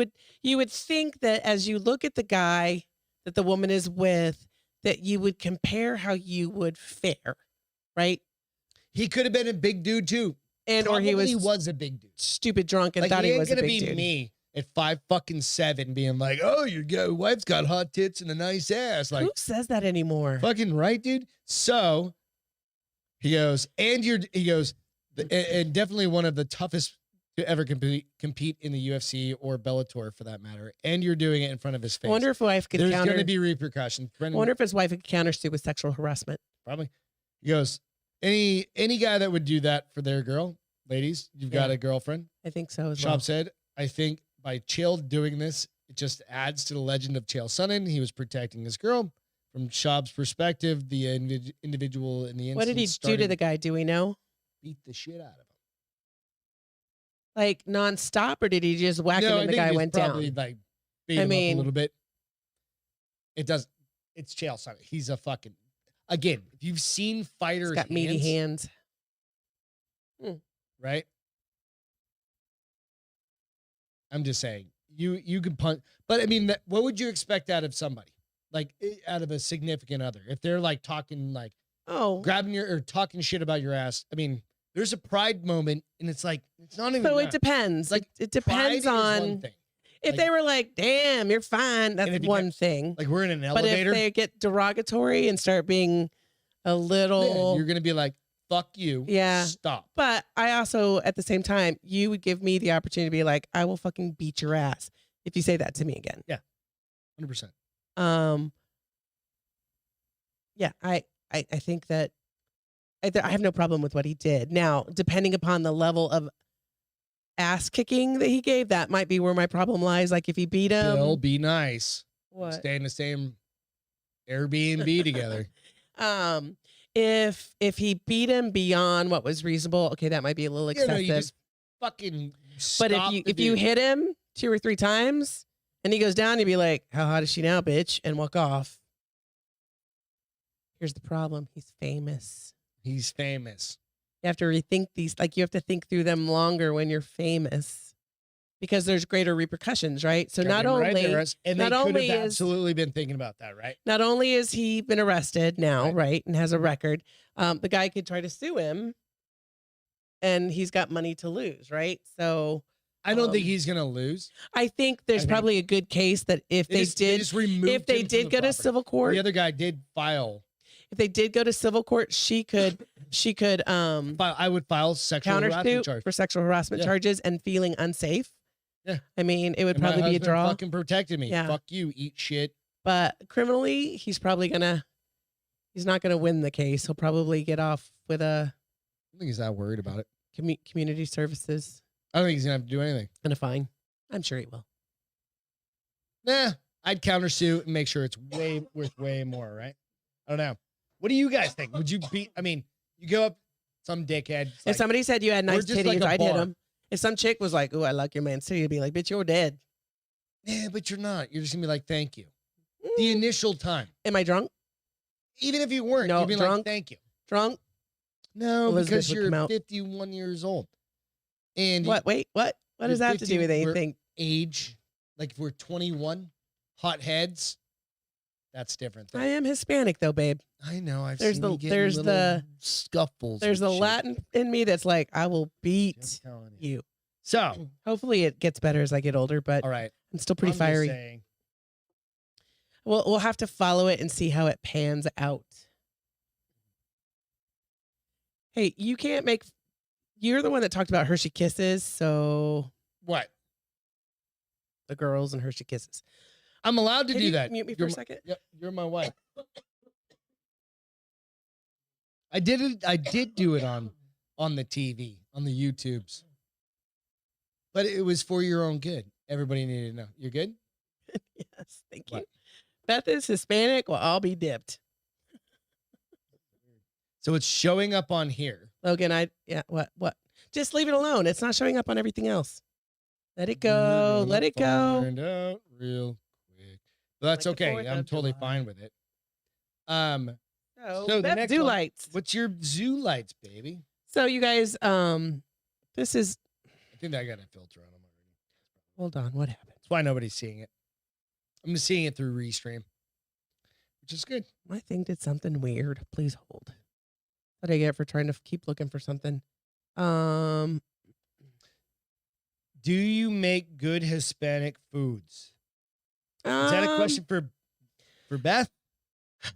would think that as you look at the guy that the woman is with, that you would compare how you would fare, right? He could have been a big dude too. And or he Probably was a big dude. stupid drunk and Like, thought he he ain't was a gonna big be dude. me at 5'7" being like, "Oh, your wife's got hot tits and a nice ass." Like, Who says that anymore? fucking right, dude. So he goes, and definitely one of the toughest to ever compete in the UFC or Bellator for that matter. And you're doing it in front of his I face. wonder if wife could There's counter. going to be repercussions. I Brendan, wonder if his wife could countersue with sexual harassment. probably. He goes, any guy that would do that for their girl, ladies, you've got Yeah. a girlfriend. I think so as Schaub well. said, I think by Chael doing this, it just adds to the legend of Chael Sonnen. He was protecting his girl. From Schaub's perspective, the individual in the incident What did he do to the guy? Do we know? beat the shit out of him. Like nonstop, or did he just whack him I and the think guy he went probably down? like beat I him up mean- a little bit. It's Chael Sonnen. He's a fucking, again, if you've seen He's fighters' got meaty hands. right? I'm just saying, you can punch, but I mean, what would you expect out of somebody, like out of a significant other, if they're like talking, like Oh, grabbing or talking shit about your ass? I mean, there's a pride moment, and it's like it's not even. so it that. depends. Like, It Pride depends is one on thing. if like- they were like, "Damn, you're fine." That's if you one get- thing. Like we're in an But if elevator, they get derogatory and start being a yeah, little, you're gonna be like, "Fuck you." Yeah. Stop. But I also, at the same time, you would give me the opportunity to be like, I will fucking beat your ass if you say that to me again. 100%. Yeah, I think that I have no problem with what he did. Now, depending upon the level of ass kicking that he gave, that might be where my problem lies. Like if he beat him, Bill, be nice. what? Stay in the same Airbnb together. If he beat him beyond what was reasonable, okay, that might be a little You know, excessive. you just fucking. But stop the if you dude. hit him 2 or 3 times and he goes down, you'd be like, "How hot is she now, bitch?" and walk off. Here's the problem: he's famous. He's famous. You have to rethink these. Like you have to think through them longer when you're famous, because there's greater repercussions, right? So not Goddamn right only there is. And they not could only have is- absolutely been thinking about that, right? not only is he been arrested now, Right. right, and has a record, the guy could try to sue him, and he's got money to lose, right? So I don't think Um, he's gonna lose. I think there's I think- probably a good case that if they just did removed if they him from did the go to property. civil court, The other guy did file. if they did go to civil court, she could I would file sexual harassment countersue charge. for sexual harassment Yeah. charges and feeling unsafe. Yeah. I mean, it would And my probably be a husband draw. Fucking protected me. Yeah. Fuck you. Eat shit. But criminally, he's not gonna win the case. He'll probably get off with a I don't think he's that worried about it. community services I don't think he's gonna have to do anything. and a fine. I'm sure he will. Nah, I'd countersue and make sure it's worth way more, right? I don't know. What do you guys think? Would you beat? I mean, you go up some dickhead. it's If like, somebody said you had we're nice just titties, like a I'd hit bar. him. If some chick was like, "Oh, I like your man too," you'd be like, "Bitch, you're dead." yeah, but you're not. You're just gonna be like, thank you. Mm. The initial time, Am I drunk? even if you weren't, No, you'd be like, drunk. thank you. Drunk? No, Elizabeth because would you're come out. 51 years old. And What? Wait, what? What does You're that have to do 15, with we're- anything? age, like if we're 21, hot heads, that's different. I am Hispanic though, babe. I know. I've There's seen the- you get there's little the- scuffles. There's and a shit. Latin in me that's like, I will I'm beat telling you. So, Hopefully it gets better as I get older, but all right. I'm still pretty I'm just fiery. saying, We'll have to follow it and see how it pans out. Hey, you're the one that talked about Hershey Kisses, so what? the girls and Hershey Kisses. I'm allowed to Can do you that. mute me for a second? Yep, you're my wife. I did it. I did do it on the TV, on the YouTubes. But it was for your own good. Everybody needed to know. You're good? Yes, thank you. What? Beth is Hispanic. Well, I'll be dipped. So it's showing up on here. Logan, what? Just leave it alone. It's not showing up on everything else. Let it go. Let it go. Find out real quick. But that's Like the okay. 4th I'm of totally July. fine with it. So the Beth next do one, lights. what's your zoo lights, baby? So you guys, this is. I think I got a filter on them already. Hold on. What happened? That's why nobody's seeing it. I'm just seeing it through Restream, which is good. My thing did something weird. Please hold. What I get for trying to keep looking for something. Do you make good Hispanic foods? Is that a question for Beth?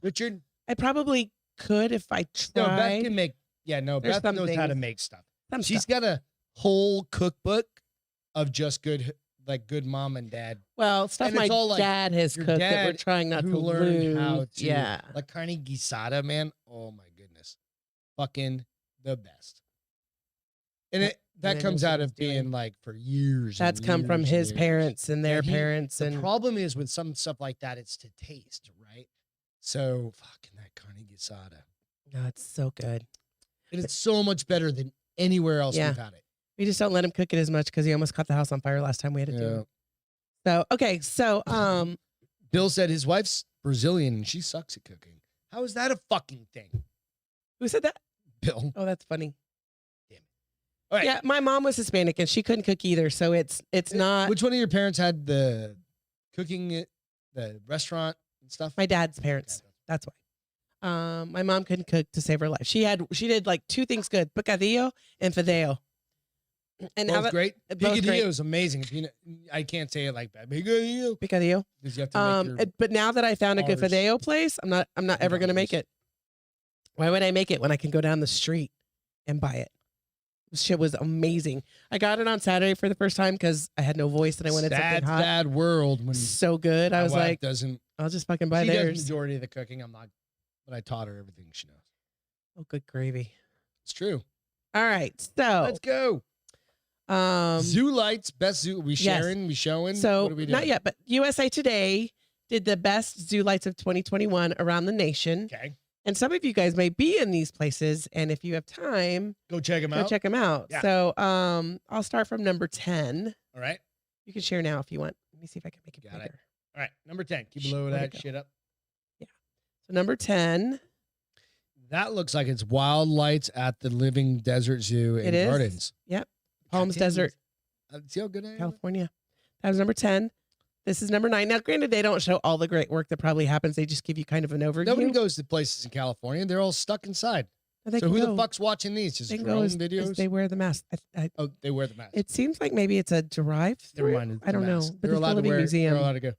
Richard? I probably could if I tried. No, Beth can make. Yeah, no, There's Beth some knows how to things- make stuff. some She's stuff. got a whole cookbook of just good, like good mom and dad, Well, stuff and my it's all, like, dad has your cooked that we're dad trying not who to learned lose. how to, Yeah. like carne guisada, man. Oh my goodness, fucking the best. And that then comes what out he's of being doing. like for years. That's and come from years his and years. parents and their And parents. The And problem is with some stuff like that, it's to taste, right? So fucking that carne guisada. oh, it's so good. And it's so much better than anywhere else Yeah. we've had it. We just don't let him cook it as much because he almost caught the house on fire last time we had to do it. So, okay. So, Bill said his wife's Brazilian and she sucks at cooking. How is that a fucking thing? who said that? Bill. Oh, that's funny. All right. Yeah. My mom was Hispanic and she couldn't cook either. So it's not Which one of your parents had the cooking, the restaurant and stuff? my dad's parents. Okay. That's why. My mom couldn't cook to save her life. She did like 2 things good: picadillo and fideo. And Both great. both great. Picadillo is amazing. If you know, I can't say it like that. Picadillo. Picadillo. Because you have to make your, But now that I found a good ours. fideo place, I'm not ever gonna make it. Why would I make it when I can go down the street and buy it? This shit was amazing. I got it on Saturday for the first time because I had no voice and I wanted something hot. sad world when So good. I my was wife like, doesn't. I'll just fucking buy She does the theirs. majority of the cooking. I'm not, but I taught her everything she knows. Oh, good gravy. It's true. All right. So, Let's go. Zoo lights, best zoo. We yes. sharing, we showing. So what are we doing? not yet, but USA Today did the best zoo lights of 2021 around the nation. Okay, And some of you guys may be in these places. And if you have time, go check them go out. check them out. Yeah. So I'll start from number 10. All right, You can share now if you want. Let me see if I can make it Got it. bigger. all right. Number 10. Keep Shh, below where'd it that go? shit up. So number 10, That looks like it's wild lights at the Living Desert Zoo It in is. Gardens. Palms Goddamn. Desert, See how good I am? California. That was number 10. This is number 9. Now, granted, they don't show all the great work that probably happens. They just give you kind of an overview. Nobody goes to places in California. They're all stuck inside. But they So can who go. the fuck's watching these? Just They can drone go as videos? they wear the mask. Oh, they wear the mask. It seems like maybe it's a drive-through. Never mind. it's I don't the know. mask. But They're it's the allowed to Living wear. Museum. They're allowed to go. You're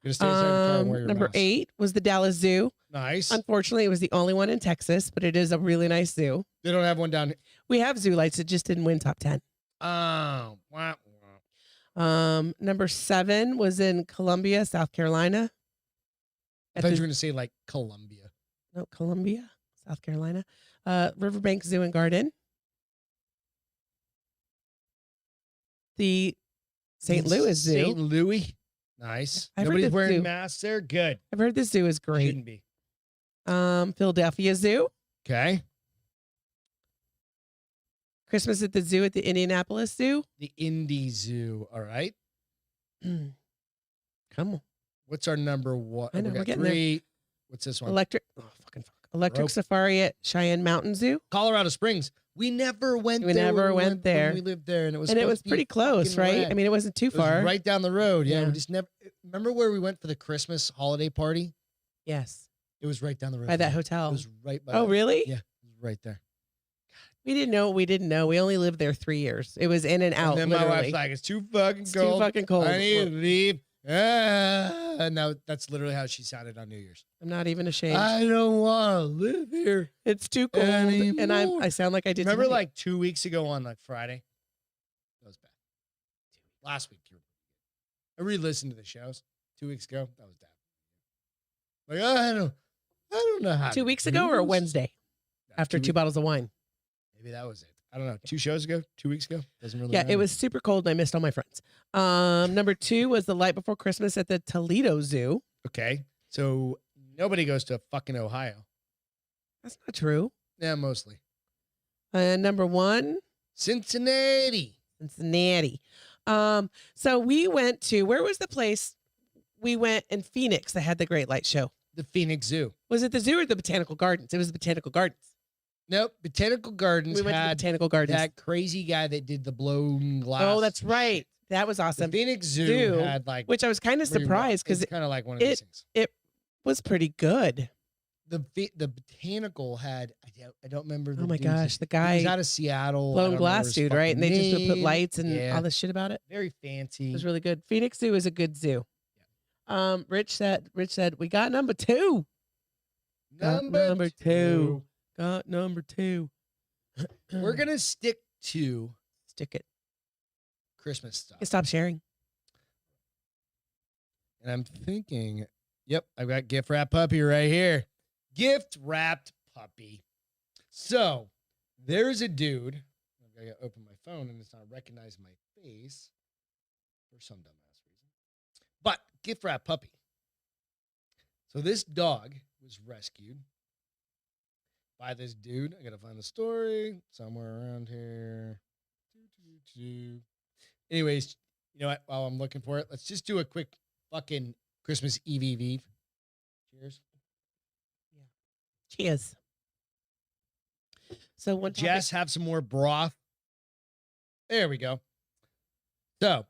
gonna stay inside the car and wear your Number mask. 8 was the Dallas Zoo. Nice. Unfortunately, it was the only one in Texas, but it is a really nice zoo. They don't have one down here. We have zoo lights. It just didn't win top 10. Oh, wow. Number 7 was in Columbia, South Carolina. I thought you were going to say like Columbia. No, Columbia, South Carolina. Riverbank Zoo and Garden. The St. Louis Zoo. St. Louis. Nice. I've heard Nobody's this wearing zoo. masks there. Good. I've heard this zoo is great. Shouldn't be. Philadelphia Zoo. Okay. Christmas at the Zoo at the Indianapolis Zoo. The Indy Zoo. All right. Come on. What's our number one? I know, We we're got getting there. 3. What's this one? Electric Rope. Safari at Cheyenne Mountain Zoo. Colorado Springs. We never went We there. never when went there. When we lived there, and it was And it supposed was to be pretty close, fucking right? rad. I mean, it wasn't too It was far. right down the road. Yeah, Yeah. we just never. Remember where we went for the Christmas holiday party? Yes. It was right down the road. By that from there. hotel. It was right by. Oh, that. really? Yeah, it was right there. We didn't know. We didn't know. We only lived there 3 years. It was in and out. And then my literally. wife's like, "It's too fucking It's cold. too fucking cold. I need to leave." And now that's literally how she sounded on New Year's. I'm not even ashamed. I don't want to live here. It's too cold, and anymore. I sound like I did. Remember, tonight. like 2 weeks ago on like Friday. That was bad. Last week, you were I re-listened to the shows 2 weeks ago. That was that. Like, I don't know how. 2 weeks ago or a Wednesday after 2 bottles of wine? Maybe that was it. I don't know. 2 shows ago, 2 weeks ago. Doesn't really Yeah, matter. it was super cold and I missed all my friends. Number 2 was the night before Christmas at the Toledo Zoo. Okay. So nobody goes to fucking Ohio. That's not true. Yeah, mostly. And number 1, Cincinnati. So we went to, where was the place? We went in Phoenix that had the Great Light Show. The Phoenix Zoo. Was it the zoo or the Botanical Gardens? It was the Botanical Gardens. Nope. Botanical Gardens We went to the had Botanical Gardens. that crazy guy that did the blown glass. Oh, that's right. That was The awesome. Phoenix Zoo Zoo, had like, Which I was kind of surprised because it's kind of like one of these things. it was pretty good. The Botanical had, I don't remember. The Oh my dude's gosh, the name. He was guy, out of Seattle. I blown don't glass remember his dude, right? And they fucking just would put name. lights and Yeah. all this shit about it. Very fancy. It was really good. Phoenix Zoo is a good zoo. Rich said, we got number 2. Got number 2. Got number 2. We're gonna stick to Stick it. Christmas stuff. Stop sharing. And I'm thinking, yep, I've got gift wrap puppy right here. Gift wrapped puppy. So there's a dude. I've got to open my phone and it's not recognizing my face for some dumbass reason. But gift wrap puppy. So this dog was rescued by this dude. I got to find the story somewhere around here. Anyways, you know what? While I'm looking for it, let's just do a quick fucking Christmas Eve. Cheers. Cheers. So one topic- Jess, have some more broth. There we go. So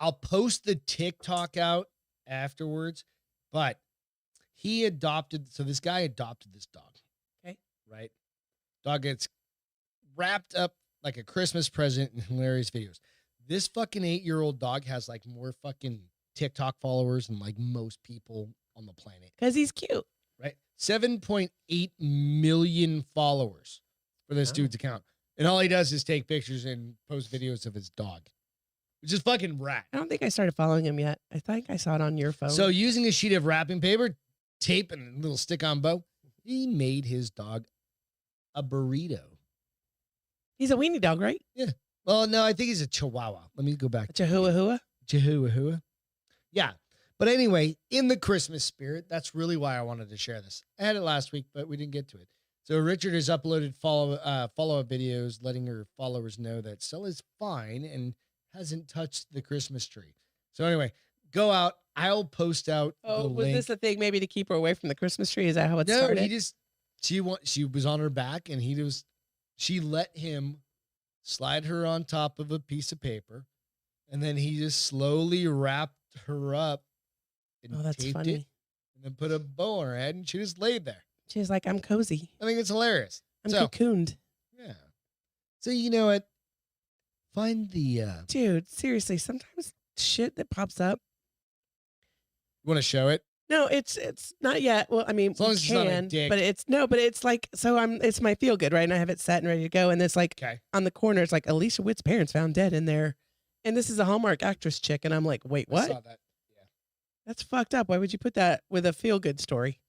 I'll post the TikTok out afterwards, but this guy adopted this dog. Okay. Right? Dog gets wrapped up like a Christmas present in hilarious videos. This fucking 8-year-old dog has like more fucking TikTok followers than like most people on the planet. Because he's cute. Right? 7.8 million followers for this dude's account. And all he does is take pictures and post videos of his dog, which is fucking rad. I don't think I started following him yet. I think I saw it on your phone. So using a sheet of wrapping paper, tape, and a little stick-on bow, he made his dog a burrito. He's a weenie dog, right? Yeah. Well, no, I think he's a Chihuahua. Let me go back. A Chihuahua? Chihuahua. Yeah. But anyway, in the Christmas spirit, that's really why I wanted to share this. I had it last week, but we didn't get to it. So Richard has uploaded follow-up videos letting her followers know that Stella's fine and hasn't touched the Christmas tree. So anyway, go out. I'll post out Oh, the was link. this a thing maybe to keep her away from the Christmas tree? Is that how it started? No, she was on her back and she let him slide her on top of a piece of paper, and then he just slowly wrapped her up and that's taped funny. it and then put a bow on her head and she just laid there. She's like, I'm cozy. I think it's hilarious. I'm So, cocooned. yeah. So you know what? Find the Dude, seriously, sometimes shit that pops up. you want to show it? No, it's not yet. Well, I mean, As long we as it's not a can, dick. but it's like, so it's my feel good, right? And I have it set and ready to go. And it's like Okay. on the corner, it's like Alicia Witt's parents found dead in there. And this is a Hallmark actress chick. And I'm like, wait, I what? saw that. Yeah. That's fucked up. Why would you put that with a feel good story?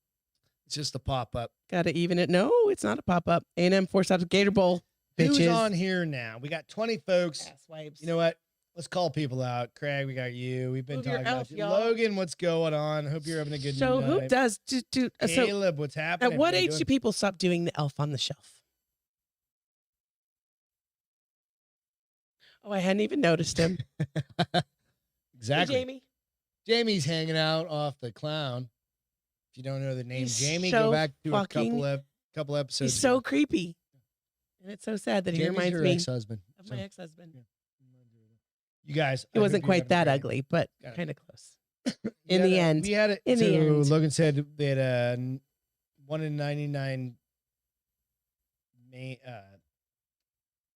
It's just a pop-up. Got to even it. No, it's not a pop up. A&M forced out of Gator Bowl. Who's Bitches. on here now? We got 20 folks. Ass wipes. You know what? Let's call people out. Craig, we got you. We've been Move your talking about elf, you. y'all. Logan, what's going on? Hope you're having a good So night. who does so Caleb, what's happening? at what How you age do doing? people stop doing the elf on the shelf? Oh, I hadn't even noticed him. Exactly. Hey, Jamie. Jamie's hanging out off the clown. If you don't know the name He's Jamie, so go back to a fucking- couple episodes. He's so ago. creepy. And it's so sad that he Jamie's reminds her me ex-husband. of my ex-husband. Yeah. You guys, He I wasn't hope you're quite that having a ugly, but Got it. kind of close. great- in the end. We had it. In the end. Logan said they had a 1 in 99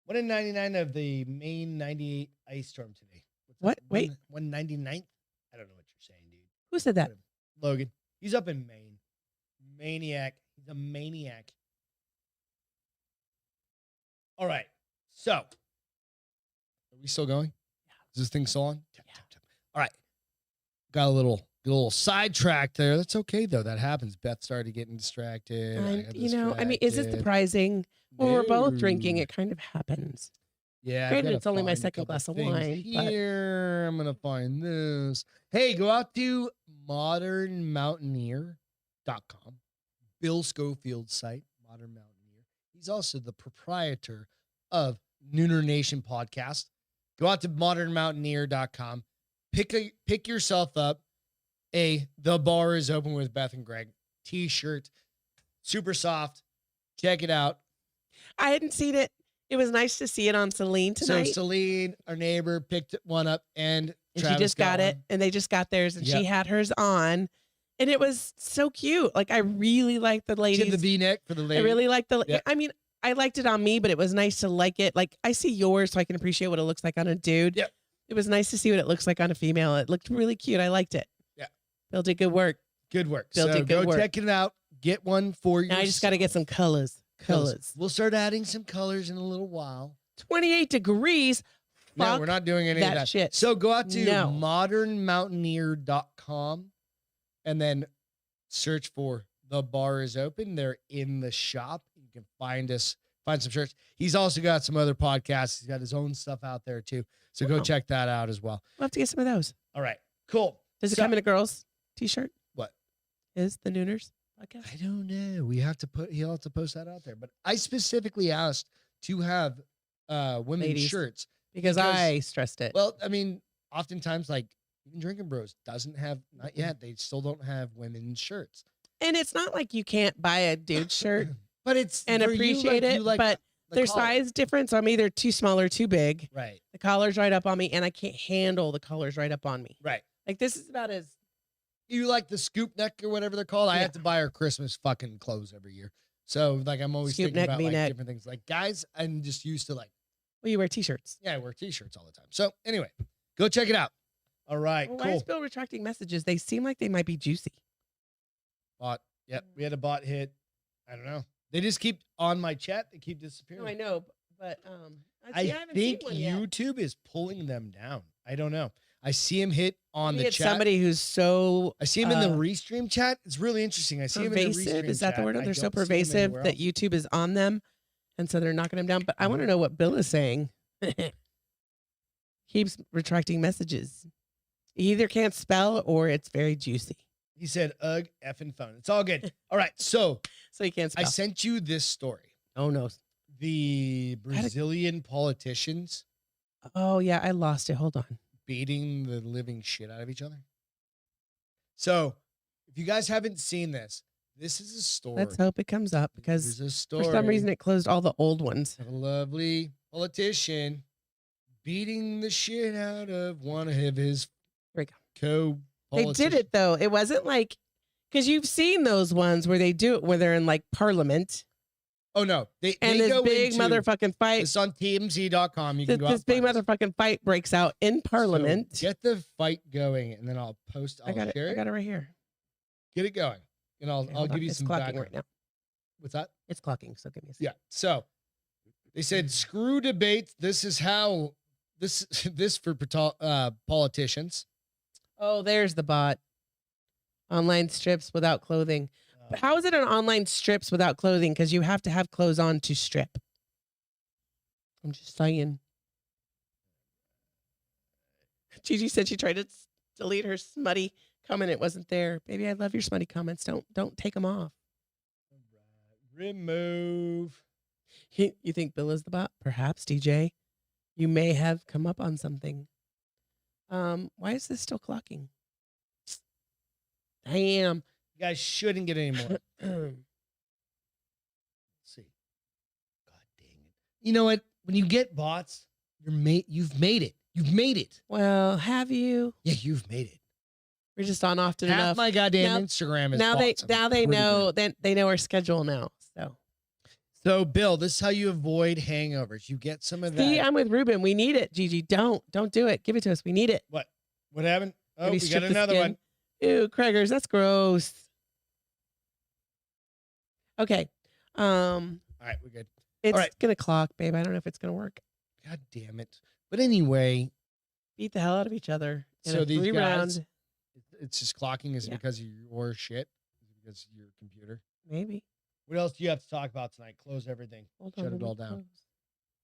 1 in 99 of the Maine 98 ice storm today. What's What? that? Wait. 199th? I don't know what you're saying, dude. Who said that? Logan. He's up in Maine. Maniac. He's a maniac. All right. So, are we still going? Yeah. Is this thing still on? Tap, Yeah. tap, tap. All right. got a little sidetracked there. That's okay though. That happens. Beth started getting distracted. I mean, is it surprising? When we're both drinking, it kind of happens. Yeah, granted, it's only my second glass of wine. Here, I'm gonna find this. Hey, go out to modernmountaineer.com. Bill Schofield's site, Modern Mountaineer. He's also the proprietor of Nooner Nation podcast. Go out to modernmountaineer.com. Pick yourself up The Bar is Open with Beth and Greg t-shirt. Super soft. Check it out. I hadn't seen it. It was nice to see it on Celine tonight. So Celine, our neighbor, picked one up and she just got it. And they just got theirs and she had hers on. And it was so cute. Like, I really liked the ladies. She had the V-neck for the lady. I really liked I mean, I liked it on me, but it was nice to like it. Like, I see yours so I can appreciate what it looks like on a dude. Yep. It was nice to see what it looks like on a female. It looked really cute. I liked it. Yeah. Bill did good work. Good work. Bill did good work. Check it out. Get one for you. Now I just got to get some colors. We'll start adding some colors in a little while. 28 degrees. No, we're not doing any of that shit. So go out to modernmountaineer.com and then search for The Bar is Open. They're in the shop. You can find some shirts. He's also got some other podcasts. He's got his own stuff out there too. So go check that out as well. We'll have to get some of those. All right, cool. Does it come in a girl's t-shirt? What? Is the Nooners podcast? I don't know. He'll have to post that out there. But I specifically asked to have women's shirts. Because I stressed it. Well, I mean, oftentimes, like, even Drinking Bros not yet. They still don't have women's shirts. And it's not like you can't buy a dude shirt but it's and appreciate it. But there's size difference. I'm either too small or too big. Right. The collar's right up on me, and I can't handle the collars right up on me. Right. Like, this is about as... You like the scoop neck or whatever they're called? I have to buy her Christmas fucking clothes every year. So, like, I'm always scoop thinking neck, about, V-neck. like, different things. Like, guys, I'm just used to, like... Well, you wear t-shirts. Yeah, I wear t-shirts all the time. So, anyway, go check it out. All right, cool. Why is Bill retracting messages? They seem like they might be juicy. Bot. Yep, we had a bot hit. I don't know. They just keep on my chat. They keep disappearing. No, I know, but I think YouTube is pulling them down. I don't know. I see him hit on the chat. Somebody who's so... I see him in the restream chat. It's really interesting. I see him in the restream chat. Is that the word? They're so pervasive that YouTube is on them, and so they're knocking them down. But I want to know what Bill is saying. Keeps retracting messages. He either can't spell or it's very juicy. He said, ugh, effing phone. It's all good. All right, so he can't spell. I sent you this story. Oh, no. The Brazilian politicians. Oh, yeah, I lost it. Hold on. Beating the living shit out of each other. So, if you guys haven't seen this is a story. Let's hope it comes up because for some reason it closed all the old ones. A lovely politician beating the shit out of one of his They did it, though. It wasn't like, because you've seen those ones where they do it where they're in like Parliament. Oh, no. They this go big motherfucking fight. It's on TMZ.com. You can go out this big motherfucking fight breaks out in Parliament. So get the fight going, and then I'll post. I'll share it. I got it right here. Get it going, and I'll give you some background right now. What's that? It's clocking, so give me a second. Yeah. So they said, screw debates. This is how this for politicians. Oh, there's the bot. Online strips without clothing. But how is it an online strips without clothing? Because you have to have clothes on to strip. I'm just saying. Gigi said she tried to delete her smutty comment. It wasn't there. Baby, I love your smutty comments. Don't take them off. Remove. You think Bill is the bot? Perhaps, DJ. You may have come up on something. Why is this still clocking? Damn. You guys shouldn't get any more. Let's see. God dang it. You know what? When you get bots, you've made it. You've made it. Well, have you? Yeah, you've made it. We're just on often Half enough. my goddamn Instagram is bots. Now they know they know our schedule now. So Bill, this is how you avoid hangovers. You get some of that. See, I'm with Ruben. We need it, Gigi. Don't do it. Give it to us. We need it. What happened? Oh, Maybe we got another one. Ew, Craigers, that's gross. Okay. All right, we're good. It's gonna clock, babe. I don't know if it's gonna work. God damn it. But anyway. Beat the hell out of each other. So these guys, It's just clocking. Is it Yeah. because of your shit? Is it because of your computer? Maybe. What else do you have to talk about tonight? Close everything. Hold Shut on, it let me all down. close.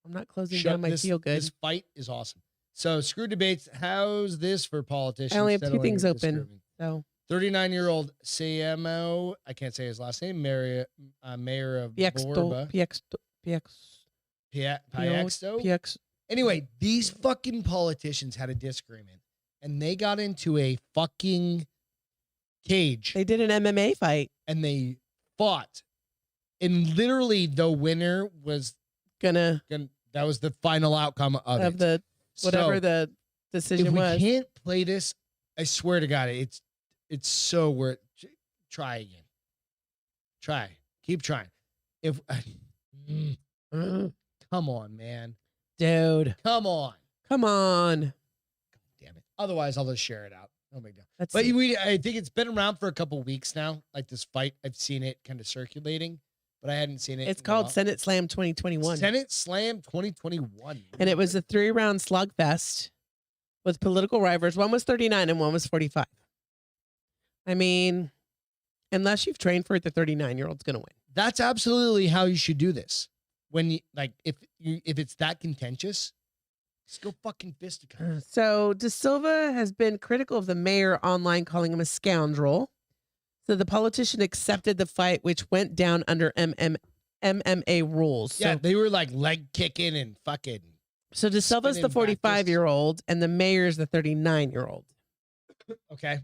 I'm not closing Shut down my this, feel good. This fight is awesome. So screw debates. How's this for politicians? I only have Settle 2 things your open. disagreement. So 39-year-old CMO, I can't say his last name, mayor of Borba. PX. Anyway, these fucking politicians had a disagreement, and they got into a fucking cage, They did an MMA fight. and they fought. And literally, the winner was Gonna that was the final outcome of it. the whatever So, the decision if we was. can't play this, I swear to God, it's so worth. Try again. Keep trying. If come on, man, Dude, come on, come on. damn it. Otherwise, I'll just share it out. No big deal. Let's But see. I think it's been around for a couple weeks now. Like this fight, I've seen it kind of circulating, but I hadn't seen it. It's in a called while. Senate Slam 2021. Senate Slam 2021, And it was a 3-round slugfest with political rivals. One was 39 and one was 45. I mean, unless you've trained for it, the 39-year-old's going to win. That's absolutely how you should do this. When you if it's that contentious, just go fucking fisticuffs. So De Silva has been critical of the mayor online, calling him a scoundrel. So the politician accepted the fight, which went down under MMA rules. Yeah, So, they were like leg kicking and fucking. so De Silva's the spinning back 45-year-old and the mayor's the 39-year-old. Okay.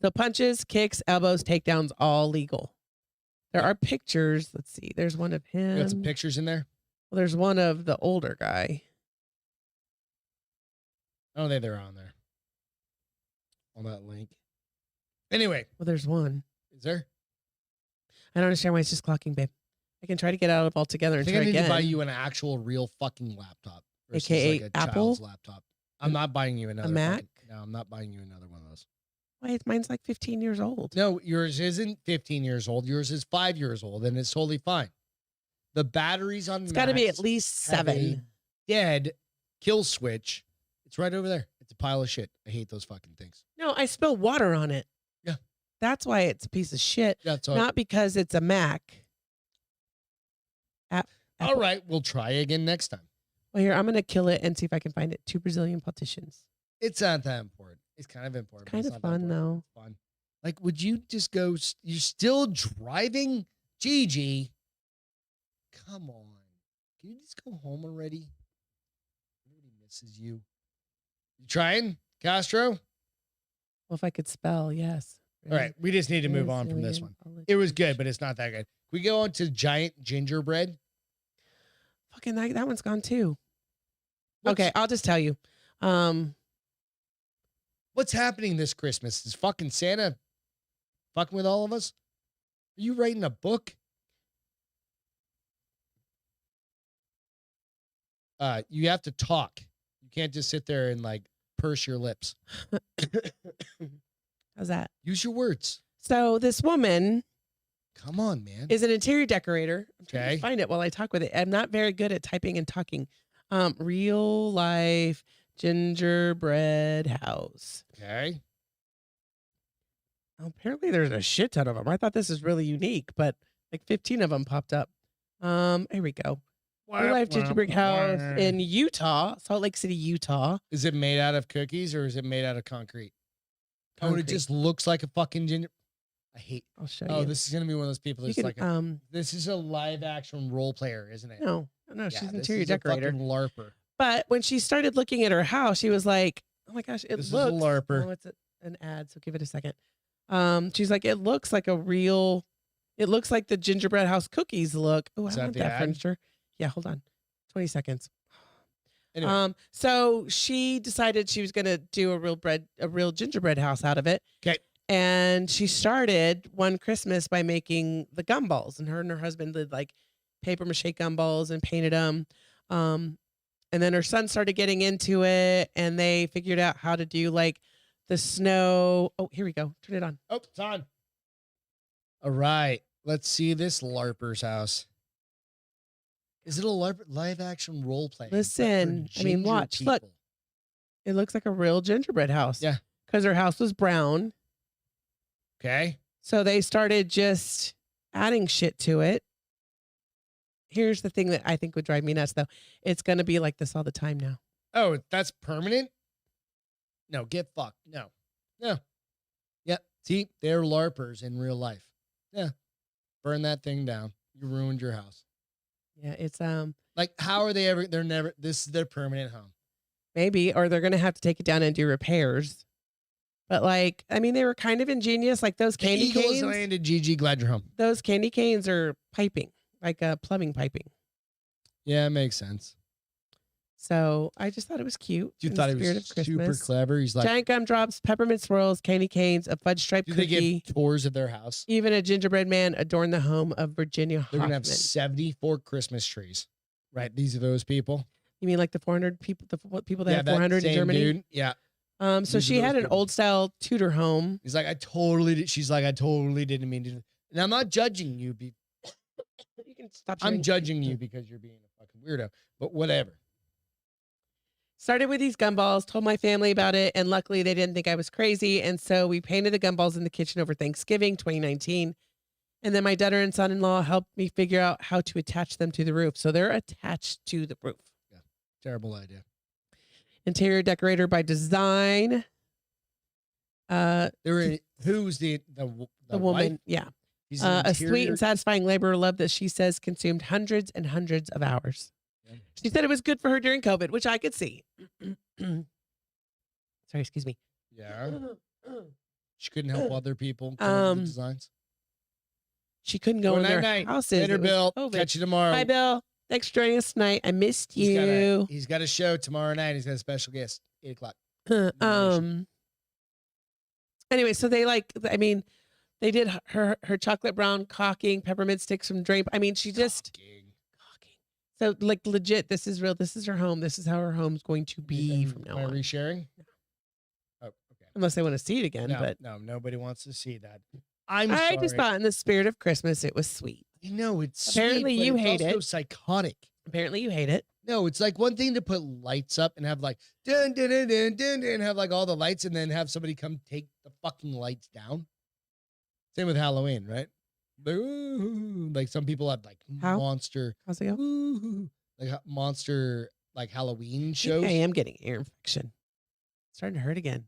So punches, kicks, elbows, takedowns, all legal. There are pictures. Let's see. There's one of him. You got some pictures in there? Well, there's one of the older guy. I don't think they're on there. On that link. Anyway, Well, there's one. is there? I don't understand why it's just clocking, babe. I can try to get out of all together I and think try I need again. to buy you an actual real fucking laptop. versus AKA like a Apple? child's laptop. I'm not buying you another. Mac? fucking- no, I'm not buying you another one of those. Why? Mine's like 15 years old. No, yours isn't 15 years old. Yours is 5 years old, and it's totally fine. The batteries on It's got to be Macs at least have a 7. dead kill switch. It's right over there. It's a pile of shit. I hate those fucking things. No, I spilled water on it. Yeah. That's why it's a piece of shit. That's all. Not because it's a Mac. All Apple. right, we'll try again next time. Well, here, I'm going to kill it and see if I can find it. 2 Brazilian politicians. It's not that important. It's kind of important. but Kind it's of not that fun, important. It's fun. Like, would you just go? You're still driving, Gigi. Come on. Can you just go home already? Everybody misses you. You trying, Castro? Well, if I could spell, yes. All right, we just need to move on from this one. It was good, but it's not that good. Can we go on to giant gingerbread? Fucking that one's gone too. What's- Okay, I'll just tell you. What's happening this Christmas? Is fucking Santa fucking with all of us? Are you writing a book? You have to talk. You can't just sit there and like purse your lips. How's that? Use your words. So this woman Come on, man. is an interior decorator. I'm trying to Okay. find it while I talk with it. I'm not very good at typing and talking. Real life gingerbread house. Okay. Apparently there's a shit ton of them. I thought this is really unique, but like 15 of them popped up. Here we go. Real life gingerbread house in Utah, Salt Lake City, Utah. Is it made out of cookies or is it made out of concrete? Oh, and it Concrete. just looks like a fucking ginger. I hate. I'll show Oh, you. this is gonna be one of those people You that's can, like, this is a live action role player, isn't it? no, Yeah, she's an this interior is a decorator. fucking LARPer. But when she started looking at her house, she was like, "Oh my gosh, it This is a looks." LARPer. Oh, it's an ad, so give it a second. She's like, "It looks like a real. It looks like the gingerbread house cookies look." Oh, I Is that want the that ad? furniture. Yeah, hold on, 20 seconds. Anyway, So she decided she was gonna do a real gingerbread house out of it. 'Kay. And she started one Christmas by making the gumballs, and her husband did like paper mache gumballs and painted them. And then her son started getting into it, and they figured out how to do like the snow. Oh, here we go. Turn it on. oh, it's on. All right, let's see this LARPer's house. Is it a LARP live action role play? Listen, I mean, watch, look. It looks like a real gingerbread house. Yeah. Because her house was brown Okay. So they started just adding shit to it. Here's the thing that I think would drive me nuts, though. It's going to be like this all the time now. Oh, that's permanent? No, get fucked. No. No. Yep. See, they're LARPers in real life. Yeah. Burn that thing down. You ruined your house. Yeah, it's like, how are they ever? They're never. This is their permanent home. Maybe, or they're going to have to take it down and do repairs. But like, I mean, they were kind of ingenious. Like those candy Eagles canes. landed. GG, glad you're home. Those candy canes are piping, like plumbing piping. Yeah, it makes sense. So I just thought it was cute. You thought it was super clever. He's like giant gumdrops, peppermint swirls, candy canes, a fudge stripe cookie. They get tours of their house. Even a gingerbread man adorned the home of Virginia Hoffman. They're gonna have 74 Christmas trees. Right, these are those people. You mean like the 400 people? The people that have 400 in Germany? Dude. Yeah. So she had an old style Tudor home. He's like, she's like, I totally didn't mean to. And I'm not judging you. You can stop. I'm judging you because you're being a fucking weirdo. But whatever. Started with these gumballs, told my family about it, and luckily they didn't think I was crazy. And so we painted the gumballs in the kitchen over Thanksgiving 2019. And then my daughter and son-in-law helped me figure out how to attach them to the roof. So they're attached to the roof. Yeah, terrible idea. Interior decorator by design. Who's the woman? wife? Yeah. A sweet and satisfying labor of love that she says consumed hundreds and hundreds of hours. Yeah. She said it was good for her during COVID, which I could see. Sorry, excuse me. Yeah. She couldn't help other people come up with the designs. She couldn't go in their houses. Later, Bill. Catch you tomorrow. Bye, Bill. Thanks for joining us tonight. I missed you. He's got a show tomorrow night. He's got a special guest, 8:00. Anyway, so they did her chocolate brown caulking, peppermint sticks from Drape. I mean, she just caulking. So like legit, this is real. This is her home. This is how her home's going to be from now on. Am I resharing? Oh, okay. Unless they want to see it again, but no, nobody wants to see that. I just thought in the spirit of Christmas, it was sweet. You know, it's apparently sweet, you but hate it's also it. Psychotic. Apparently you hate it. No, it's like one thing to put lights up and have like dun dun dun dun dun, dun and have like all the lights, and then have somebody come take the fucking lights down. Same with Halloween, right? Like some people have like monster. How's it go? Like monster like Halloween shows. I am getting ear infection. It's starting to hurt again.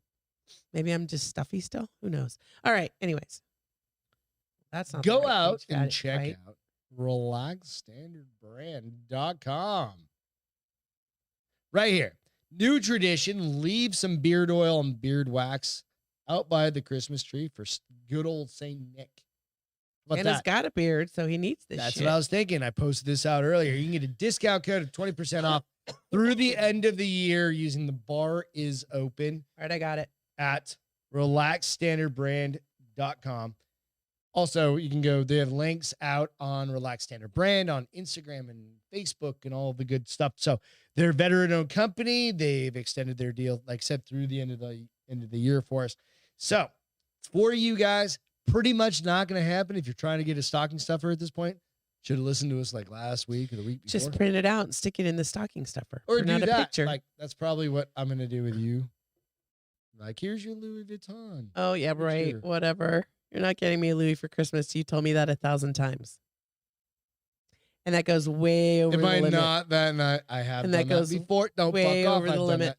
Maybe I'm just stuffy still. Who knows? All right. Anyways, that's not. Go out and check out RelaxStandardBrand.com. Right here. New tradition. Leave some beard oil and beard wax out by the Christmas tree for good old St. Nick. And he's got a beard, so he needs this That's shit. what I was thinking. I posted this out earlier. You can get a discount code of 20% off through the end of the year using the bar is open. All right, I got it. At RelaxStandardBrand.com. Also, you can go, they have links out on Relax Standard Brand on Instagram and Facebook and all the good stuff. So they're a veteran-owned company. They've extended their deal, like I said, through the end of the year for us. So for you guys, pretty much not going to happen if you're trying to get a stocking stuffer at this point. Should have listened to us like last week or the week before. Just print it out and stick it in the stocking stuffer. Or print do out that. A picture. Like that's probably what I'm going to do with you. Like, here's your Louis Vuitton. Oh, yeah, right. Whatever. You're not getting me a Louis for Christmas. You told me that 1,000 times. And that goes way over the limit. If I'm not that night, I have and done that goes before. No, way fuck off. over the limit.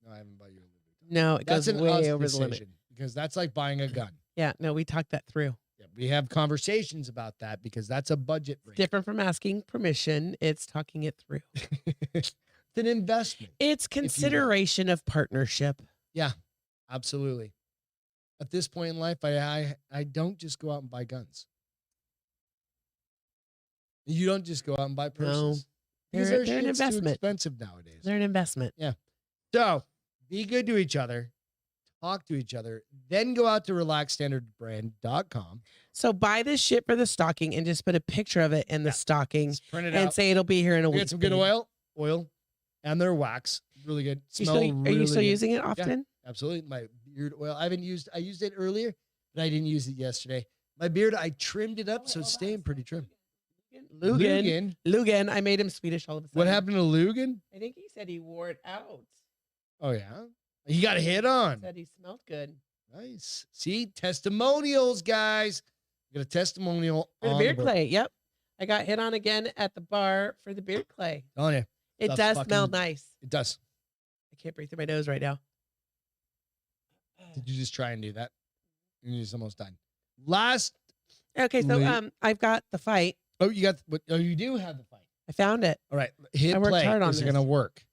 No, I haven't bought you a Louis Vuitton. No, it goes way over the limit. Because that's like buying a gun. Yeah, no, we talked that through. Yeah, we have conversations about that because that's a budget break. Different from asking permission. It's talking it through. It's an investment. It's consideration of partnership. Yeah, absolutely. At this point in life, I don't just go out and buy guns. You don't just go out and buy purses. No, they're an investment. Too expensive nowadays. They're an investment. Yeah. So be good to each other. Talk to each other. Then go out to RelaxStandardBrand.com. So buy this shit for the stocking and just put a picture of it in the stocking. Just print it and out. say it'll be here in a week. Get some good oil, and their wax. Really good. Are you still using it often? Yeah, absolutely. My beard oil. I used it earlier, but I didn't use it yesterday. My beard, I trimmed it up, so it's staying pretty trim. Lugan. I made him Swedish all of a sudden. What happened to Lugan? I think he said he wore it out. Oh, yeah? He got a hit on. He said he smelled good. Nice. See, testimonials, guys. We got a testimonial For the on beard book. clay. Yep. I got hit on again at the bar for the beard clay. Oh, yeah. It Stuff's does fucking- smell nice. It does. I can't breathe through my nose right now. Did you just try and do that? You're just almost done. Last. Okay, so Wait. I've got the fight. Oh, you got. Oh, you do have the fight. I found it. All right. Hit I worked play. hard on Is it this. going to work?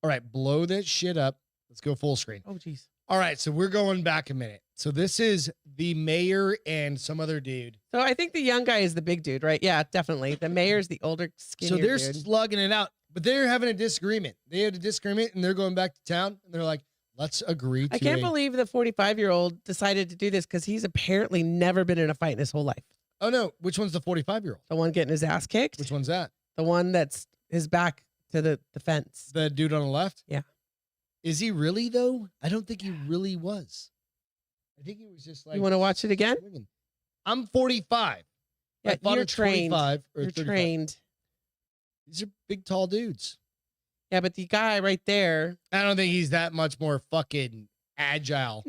All right. Blow that shit up. Let's go full screen. Oh, geez. All right. So we're going back a minute. So this is the mayor and some other dude. So I think the young guy is the big dude, right? Yeah, definitely. The mayor's the older, skinnier So they're dude. slugging it out, but they're having a disagreement. They had a disagreement and they're going back to town and they're like, let's agree to I can't believe the 45-year-old decided to do this because he's apparently never been in a fight in his whole life. Oh, no. Which one's the 45-year-old? The one getting his ass kicked. Which one's that? The one that's his back to the fence. The dude on the left? Yeah. Is he really, though? I don't think he really was. I think he was just like. You want to watch it again? swinging. I'm 45. Yeah, My father's you're trained. 25 or You're 35. trained. These are big, tall dudes. Yeah, but the guy right there. I don't think he's that much more fucking agile.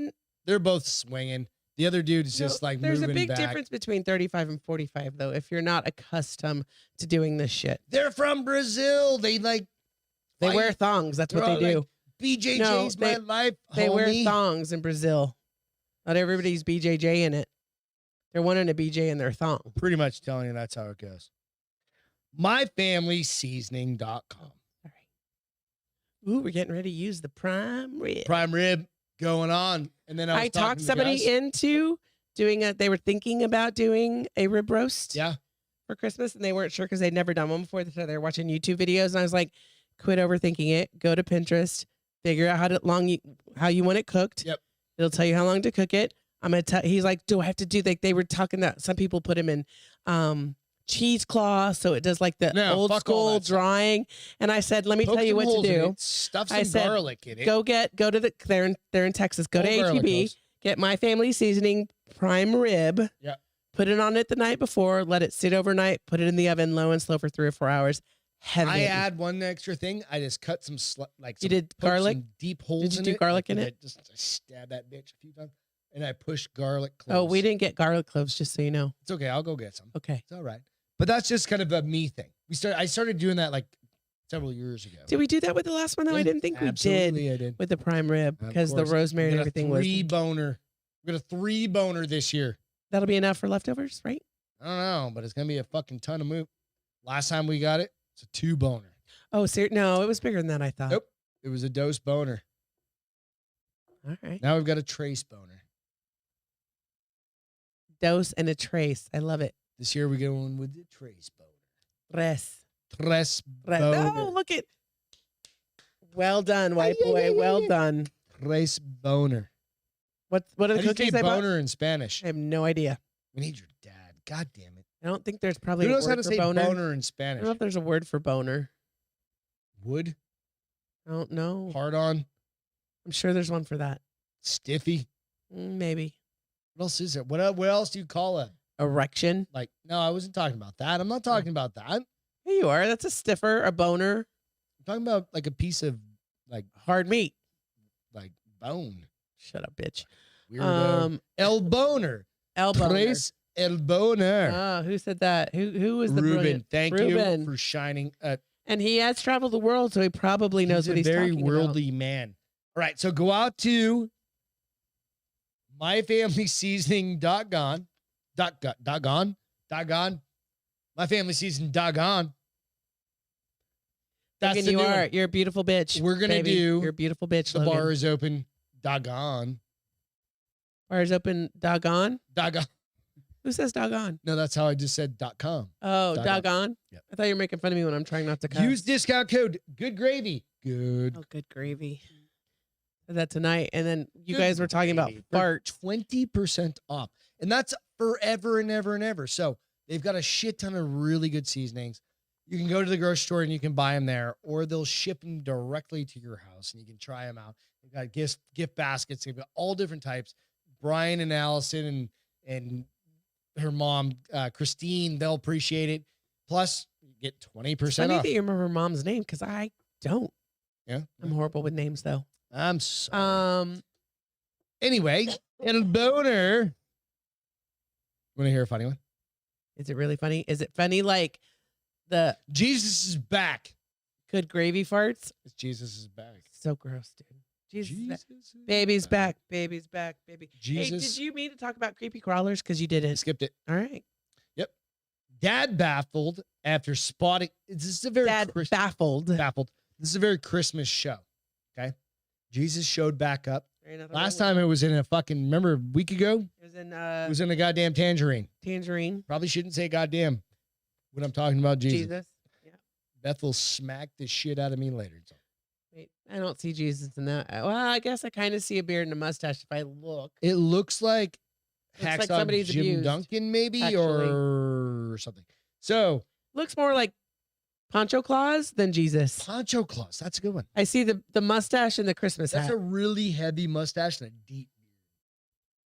They're both swinging. The other dude is just like There's moving a big back. difference between 35 and 45, though, if you're not accustomed to doing this shit. They're from Brazil. They like. They fight. wear thongs. That's what They're they all do. BJJ's No, my life. They wear homie. thongs in Brazil. Not everybody's BJJ in it. They're wanting a BJ in their thong. Pretty much telling you that's how it goes. MyFamilySeasoning.com. All right. Ooh, we're getting ready to use the prime rib. Prime rib going on. And then I I talked somebody guys. into doing they were thinking about doing a rib roast Yeah. for Christmas, and they weren't sure because they'd never done one before. So they were watching YouTube videos, and I was like, quit overthinking it. Go to Pinterest, figure out how you want it cooked. Yep. It'll tell you how long to cook it. I'm gonna tell. He's like, do I have to do like they were talking that some people put them in cheesecloth, so it does like the No, old fuck all school that stuff. drying. And I said, let me Poke tell you some what to holes in do. it, stuff I some said, garlic in it. Go to the they're in Texas. Go to Full garlic HEB, cloves. get My Family Seasoning prime rib. Yeah. Put it on it the night before. Let it sit overnight. Put it in the oven low and slow for 3 or 4 hours. Heaven. I add one extra thing. I just cut some You did poke garlic? some deep holes you in do it. garlic like in with it? Just stab that bitch a few times, and I push garlic cloves. Oh, we didn't get garlic cloves, just so you know. It's okay. I'll go get some. Okay. It's all right. But that's just kind of a me thing. I started doing that like several years ago. Did we do that with the last one though? I Yeah, didn't think we did absolutely I did. with the prime rib Of because the course. rosemary and We got everything a was. 3-boner. We got a 3-boner this year. That'll be enough for leftovers, right? I don't know, but it's gonna be a fucking ton of move. Last time we got it, it's a 2-boner. Oh, no, it was bigger than that. I thought. Nope. It was a dose boner. All right. Now we've got a trace boner. Dose and a trace. I love it. This year we're going with the trace boner. Res. Tres Res. boner. Oh, look at. Well done, white yeah, boy. yeah, Well yeah. done. Tres boner. What are How the do you say cookies I bought? boner in Spanish? I have no idea. We need your dad. God damn it. I don't think there's probably Who a knows how word to for say boner. boner in I Spanish? don't know if there's a word for boner. Wood? I don't know. Hard on? I'm sure there's one for that. Stiffy? Maybe. What else is there? What else do you call a Erection. like? No, I wasn't talking about that. I'm not talking about that. I'm Here you are. That's a stiffer, a boner, talking about like a piece of like hard meat. bone. Shut up, bitch. Weirdo. El boner. Elbow. Tres el boner. Oh, who said that? Who was the Ruben, brilliant? thank Ruben. you for shining. And he has traveled the world, so he probably knows what he's a very talking worldly man. All right, so go out to myfamilyseasoning.com. myfamilyseasoning.com. about. That's And the you new are. one. You're a beautiful bitch. We're gonna baby. do You're a beautiful bitch. The Logan. bar is open. Doggone. Bar is open. Doggone. Doggone. Who says doggone? No, that's how I just said .com. Oh, Doggone. doggone. Yep. I thought you were making fun of me when I'm trying not to cuss. Use discount code Good Gravy. Good. Oh, good gravy. Said that tonight, and then you Good guys were talking about Gravy for fart. 20% off. And that's forever and ever and ever. So they've got a shit ton of really good seasonings. You can go to the grocery store and you can buy them there, or they'll ship them directly to your house and you can try them out. They've got gift baskets. They've got all different types. Brian and Allison and her mom, Christine, they'll appreciate it. Plus, you get 20% It's funny off. that you remember mom's name because I don't. Yeah. I'm horrible with names though. I'm sorry. Anyway, El Boner. Want to hear a funny one? Is it really funny? Is it funny like the Jesus is back. good gravy farts? Jesus is back. So gross, dude. Jesus is back. is Baby's back. Baby's back. Baby. Hey, Jesus. did you mean to talk about creepy crawlers? Because you didn't. Skipped it. All right. Dad baffled after spotting. This is a very Baffled. baffled. This is a very Christmas show. Okay. Jesus showed back up. Ain't nothing Last wrong time it was in a fucking, remember a week ago? with it. It was in a goddamn tangerine. Tangerine. Probably shouldn't say goddamn when I'm talking about Jesus. Jesus. Yeah. Beth will smack the shit out of me later. So. Wait, I don't see Jesus in that. Well, I guess I kind of see a beard and a mustache if I look. It looks like Looks like Hacksaw somebody's Jim abused, Duncan, maybe, actually. or something. So, Looks more like Poncho Claus than Jesus. Poncho Claus. That's a good one. I see the mustache and the Christmas That's hat. a really heavy mustache and a deep beard.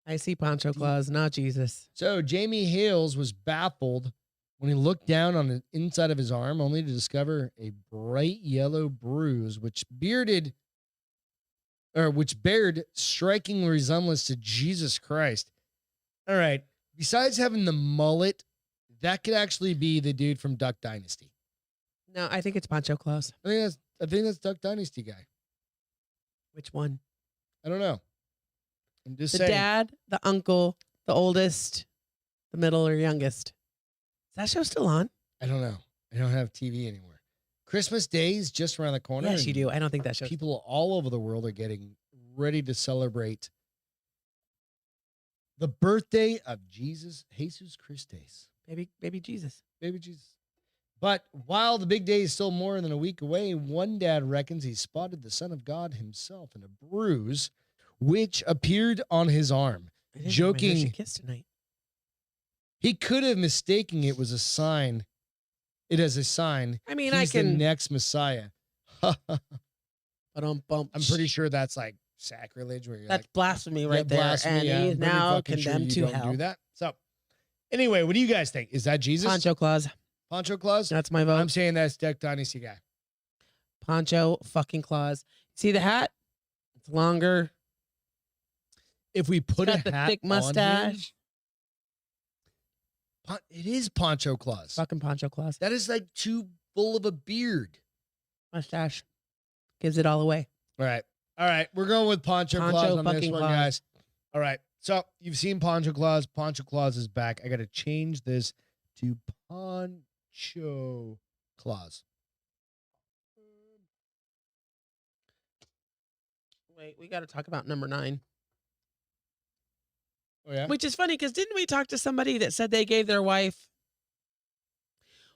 I see Poncho Claus, not Jesus. So, Jamie Hales was baffled when he looked down on the inside of his arm, only to discover a bright yellow bruise, which bared striking resemblance to Jesus Christ. All right. Besides having the mullet, that could actually be the dude from Duck Dynasty. No, I think it's Poncho Claus. I think that's Duck Dynasty guy. Which one? I don't know. I'm just The saying. dad, the uncle, the oldest, the middle, or youngest. Is that show still on? I don't know. I don't have TV anymore. Christmas Day is just around the corner. Yes, you and do. I don't think that show. People all over the world are getting ready to celebrate the birthday of Jesus Christus. Baby Jesus. Baby Jesus. But while the big day is still more than a week away, one dad reckons he spotted the Son of God himself in a bruise which appeared on his arm. I didn't Joking. remember she kissed tonight. He could have mistaken it was a sign. It as a sign. I mean, He's I can. the next Messiah. I'm Bump. pretty sure that's like sacrilege. Where you're That's like, blasphemy right yeah, there, blasphemy, and yeah, he is I'm pretty now fucking sure condemned you to don't hell. do that. So, anyway, what do you guys think? Is that Jesus? Poncho Claus. Poncho Claus? That's my vote. I'm saying that's Duck Dynasty guy. Poncho fucking Claus. See the hat? It's longer. If we put got a the hat thick on mustache. him, it is Poncho Claus. Fucking Poncho Claus. That is like too full of a beard. Mustache. Gives it all away. All right. All right. We're going with Poncho Poncho Claus on this fucking one, Claus. guys. All right. So you've seen Poncho Claus. Poncho Claus is back. I got to change this to Poncho Claus. Wait, we got to talk about number 9. Oh, yeah? Which is funny because didn't we talk to somebody that said they gave their wife?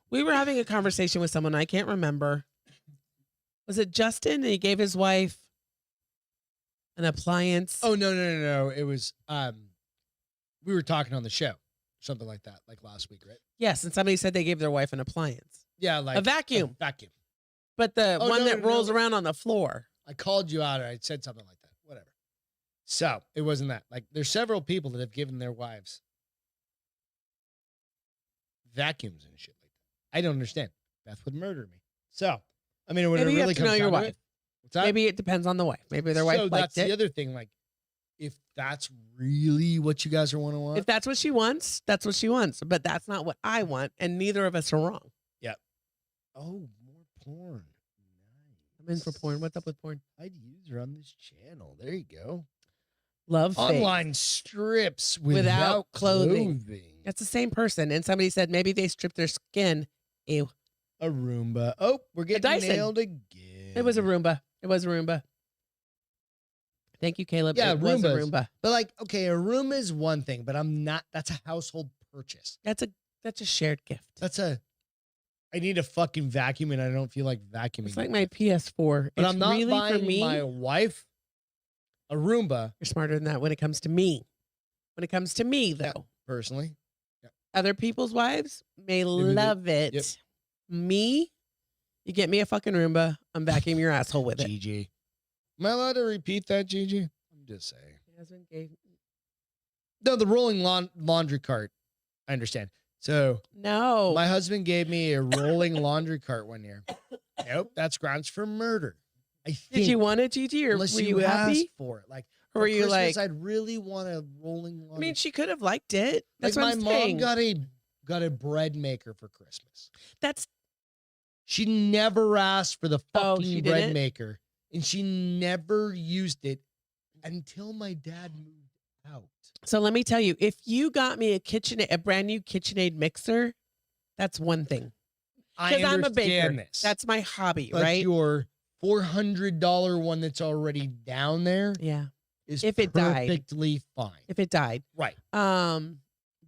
We were having a conversation with someone. I can't remember. Was it Justin? And he gave his wife an appliance. Oh, no. It was, we were talking on the show. Something like that, like last week, right? Yes. And somebody said they gave their wife an appliance. Yeah, like A vacuum. A vacuum. But the Oh, one no, that no, rolls no. around on the floor. I called you out or I said something like that. Whatever. So it wasn't that. Like there's several people that have given their wives vacuums and shit like that. I don't understand. Beth would murder me. So, I mean, when Maybe it you really have to comes know your down to wife. it, what's that? Maybe it depends on the wife. Maybe their wife so liked that's it. the other thing. Like, if that's really what you guys are want to want, If that's what she wants, that's what she wants. But that's not what I want. And neither of us are wrong. oh, more porn. I'm in for porn. What's up with porn? I'd user on this channel. There you go. Love face. Online strips Without without clothing. clothing. That's the same person. And somebody said maybe they stripped their skin. Ew. A Roomba. Oh, we're getting Dyson. nailed again. It was a Roomba. It was a Roomba. Thank you, Caleb. Yeah, it was a Roombas. Roomba. But like, okay, a Roomba is one thing, but that's a household purchase. That's a shared gift. I need a fucking vacuum and I don't feel like vacuuming. It's like my PS4. but It's I'm not really buying for me. my wife a Roomba You're smarter than that when it comes to me. When it comes to me, though. personally. Other people's wives may do. love it. Yep. Me, you get me a fucking Roomba, I'm vacuuming your asshole with it. GG. Am I allowed to repeat that, GG? I'm just saying. My husband gave No, the rolling laundry cart. I understand. So no. my husband gave me a rolling laundry cart one year. Nope, that's grounds for murder. I think. Did you want it, Gigi, or Unless were you asked happy? for it. Like, Or were you Christmas, like, I'd really want a rolling I mean, she could have liked it. That's what my I'm mom saying. got a bread maker for Christmas. That's She never asked for the fucking she bread didn't? maker, and she never used it until my dad moved out. so. Let me tell you, if you got me a brand new KitchenAid mixer, that's one thing. I Because I'm a baker. understand this. That's my hobby, But right? your $400 one that's already down there Yeah. is If it died. perfectly fine. If it died. Right.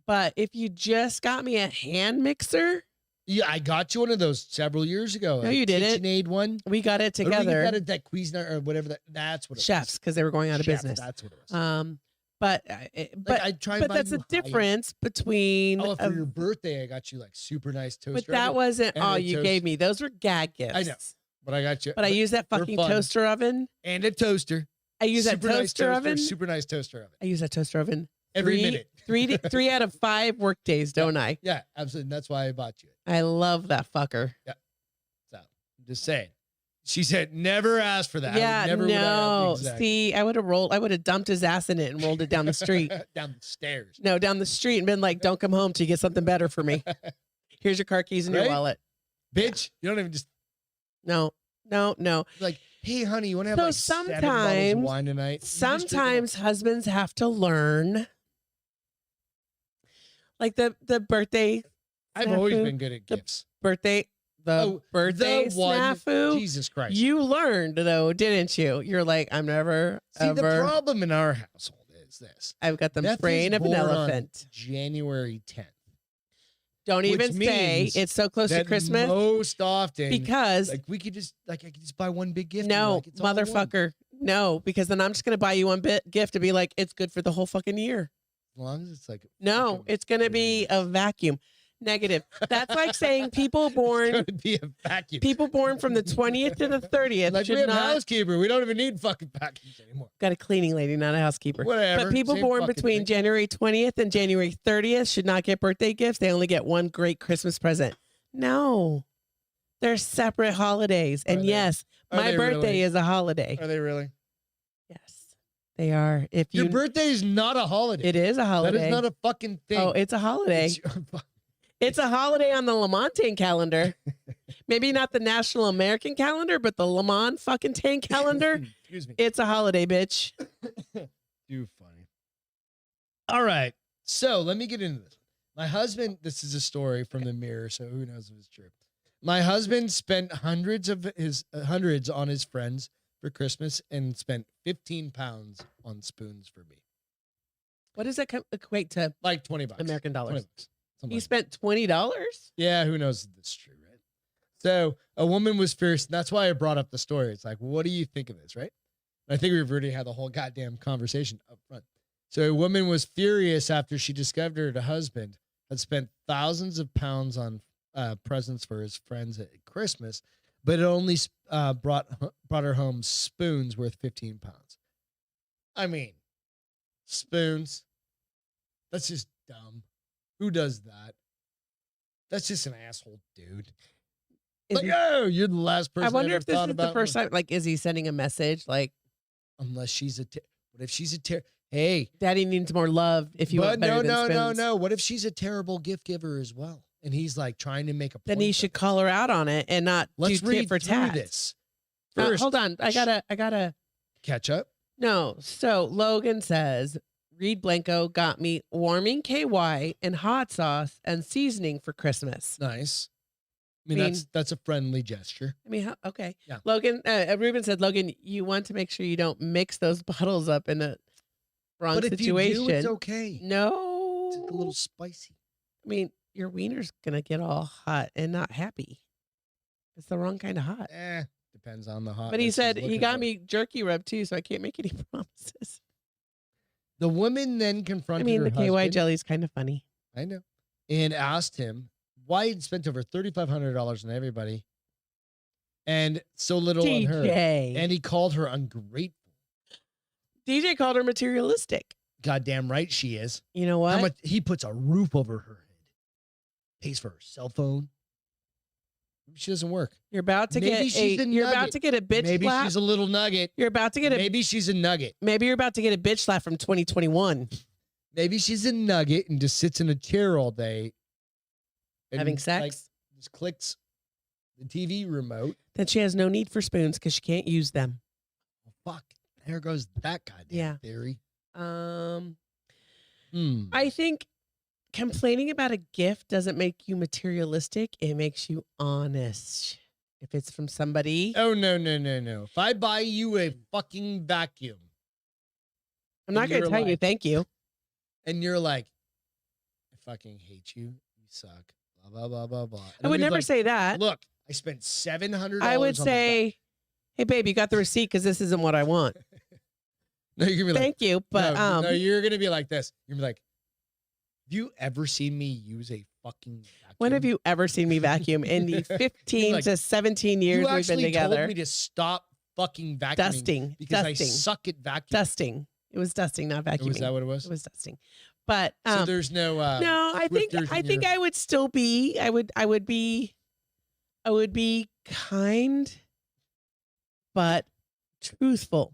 But if you just got me a hand mixer, Yeah, I got you one of those several years ago. No, a you didn't. KitchenAid one. we got it Or we together. got it at Cuisinart or whatever. That's what it Chefs, because they were going was. out of Chef, business. That's what it was. But I try and but buy that's you the high- difference between. Oh, for your birthday, I got you like super nice toaster. but that oven, wasn't and all a you toast- gave me. Those were gag gifts. I know. But I got you. But I use that they're fucking fun. toaster oven. And a toaster. I use that Super nice toaster oven. Super nice toaster oven. I use that toaster oven Every minute. 3 out of 5 work days, don't I? Yeah, absolutely. That's why I bought you it. I love that fucker. So I'm just saying. She said never ask for that. Yeah, I would never would have- no. exactly. See, I would have dumped his ass in it and rolled it down the street. Down the stairs. No, down the street and been like, don't come home till you get something better for me. Here's your car keys and your Right? wallet. Bitch, you don't even just No. like, hey, honey, you want to have So like 7 bottles of sometimes- wine tonight? You just drink Sometimes husbands have to learn. Like the birthday, them. I've always snafu. been good at gifts. birthday The one. snafu. Jesus Christ. You learned though, didn't you? You're like, I'm never See, the ever. problem in our household is this. I've got the Beth is brain of an born on elephant. January 10th. Don't which even say means it's so close to That Christmas most often, because like we could just I could just buy one big gift. and no, like, it's all in one. motherfucker, no, because then I'm just gonna buy you one gift to be like, it's good for the whole fucking year. As long as it's like No, fucking- it's gonna be a vacuum. Negative. That's like saying people It's born gonna be a vacuum. from the 20th to the 30th like we should have a not housekeeper. We don't even need fucking vacuums anymore. got a cleaning lady, not a housekeeper. Whatever. But people same born fucking between thing. January 20th and January 30th should not get birthday gifts. They only get one great Christmas present. No. They're separate holidays. And Are they? yes, Are my they birthday really? is a holiday. Are they really? Yes. They are. If Your you birthday is not a holiday. It is a holiday. That is not a fucking thing. Oh, it's a holiday. It's your- It's a holiday on the Lamontagne calendar. Maybe not the National American calendar, but the Lamont fucking Tane calendar. Excuse me. It's a holiday, bitch. Too funny. All right. So let me get into this. My husband, this is a story from the Mirror, so who knows if it's true. My husband spent hundreds on his friends for Christmas and spent 15 pounds on spoons for me. What does that equate to Like $20. American dollars? $20. You spent $20? Yeah, who knows if this is true, right? So a woman was fierce, and that's why I brought up the story. It's like, what do you think of this, right? I think we've already had the whole goddamn conversation up front. So a woman was furious after she discovered her husband had spent thousands of pounds on presents for his friends at Christmas, but it only brought her home spoons worth 15 pounds. I mean, spoons. That's just dumb. Who does that? That's just an asshole dude. Like, oh, you're the last person. I wonder ever if this thought is the about first time. Like, is he sending a message? Like, unless she's what if she's hey, Daddy needs more love. If you want better than spoons. no. What if she's a terrible gift giver as well? And he's like trying to make a point. Then he of should it. call her out on it and not Let's do read tit for through tat. this. First, Hold on. I gotta. catch up. No. So Logan says, Reed Blanco got me warming KY and hot sauce and seasoning for Christmas. Nice. I mean, that's a friendly gesture. I mean, okay. Yeah. Logan, Ruben said, Logan, you want to make sure you don't mix those bottles up in a wrong But if situation. you do, it's okay. No. It's a little spicy. I mean, your wiener's going to get all hot and not happy. It's the wrong kind of hot. Depends on the hot. But he said he got me jerky rub too, so I can't make any promises. The woman then confronted I mean, her the KY husband, jelly's kind of funny. I know, and asked him why he'd spent over $3,500 on everybody and so little on her. DJ. And he called her ungrateful. DJ called her materialistic. Goddamn right she is. You know what? How much he puts a roof over her head, pays for her cell phone. She doesn't work. You're about to Maybe she's a you're about nugget. to get a bitch Maybe slap. she's a little nugget. You're about to get Maybe she's a nugget. Maybe you're about to get a bitch slap from 2021. Maybe she's a nugget and just sits in a chair all day. And Having sex? Like, just clicks the TV remote. Then she has no need for spoons because she can't use them. Well, fuck. There goes that goddamn theory. I think complaining about a gift doesn't make you materialistic. It makes you honest. If it's from somebody. Oh, no. If I buy you a fucking vacuum. I'm not going to tell you thank you. And you're like, I fucking hate you. You suck. Blah, blah, blah, blah, blah. I would never say that. Look, I spent $700. I would say, hey, babe, you got the receipt because this isn't what I want. No, you're going to be like, thank you. But no, you're going to be like this. You're going to be like, have you ever seen me use a fucking vacuum? When have you ever seen me vacuum in the 15 to 17 years we've been together? You told me to stop fucking vacuuming. Dusting. Because I suck at vacuuming. Dusting. It was dusting, not vacuuming. Was that what it was? It was dusting. But so there's no no, I think I would still be I would be kind but truthful.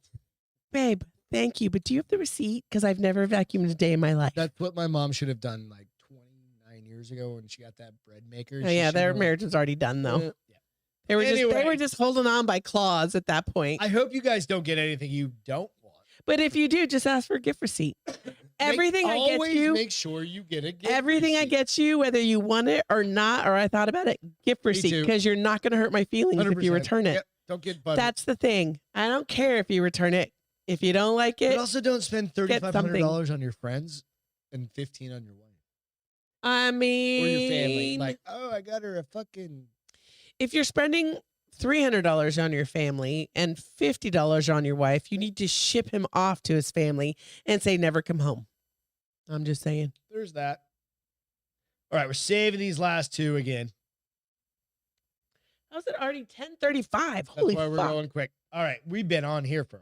Babe, thank you. But do you have the receipt? Because I've never vacuumed a day in my life. That's what my mom should have done like 29 years ago when she got that bread maker. Oh, yeah, their marriage was already done though. Yeah. They were just holding on by claws at that point. I hope you guys don't get anything you don't want. But if you do, just ask for a gift receipt. Everything I get you, make sure you get a gift everything receipt. I get you, whether you want it or not, or I thought about it, gift receipt, because you're not going to hurt my feelings if you 100%. return it. Yep. Don't get buttered. That's the thing. I don't care if you return it. If you don't like it, but also don't spend $3,500 on your friends and $1,500 on your wife. I mean, or your family. Like, oh, I got her a fucking. If you're spending $300 on your family and $50 on your wife, you need to ship him off to his family and say, never come home. I'm just saying. There's that. All right, we're saving these last two again. How's it already 10:35? That's Holy why we're fuck. going quick. All right, we've been on here for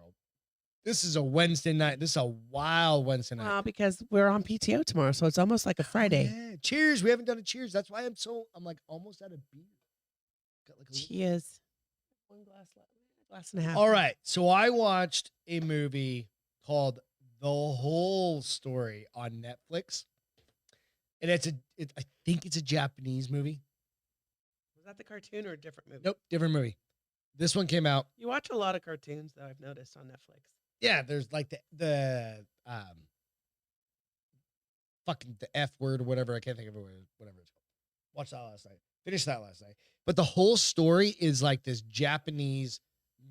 this is a Wednesday night. This is a wild Wednesday night. Because we're on PTO tomorrow, so it's almost like a Friday. Yeah. Cheers. We haven't done a cheers. That's why I'm like almost out of beer. Got like Cheers. One glass left. Glass and a half. All right. So I watched a movie called The Whole Story on Netflix. And I think it's a Japanese movie. Was that the cartoon or a different movie? Nope, different movie. This one came out. You watch a lot of cartoons, though, I've noticed on Netflix. Yeah, there's like the fucking the F word or whatever. I can't think of it. Whatever it's called. Watched that last night. Finished that last night. But the whole story is like this Japanese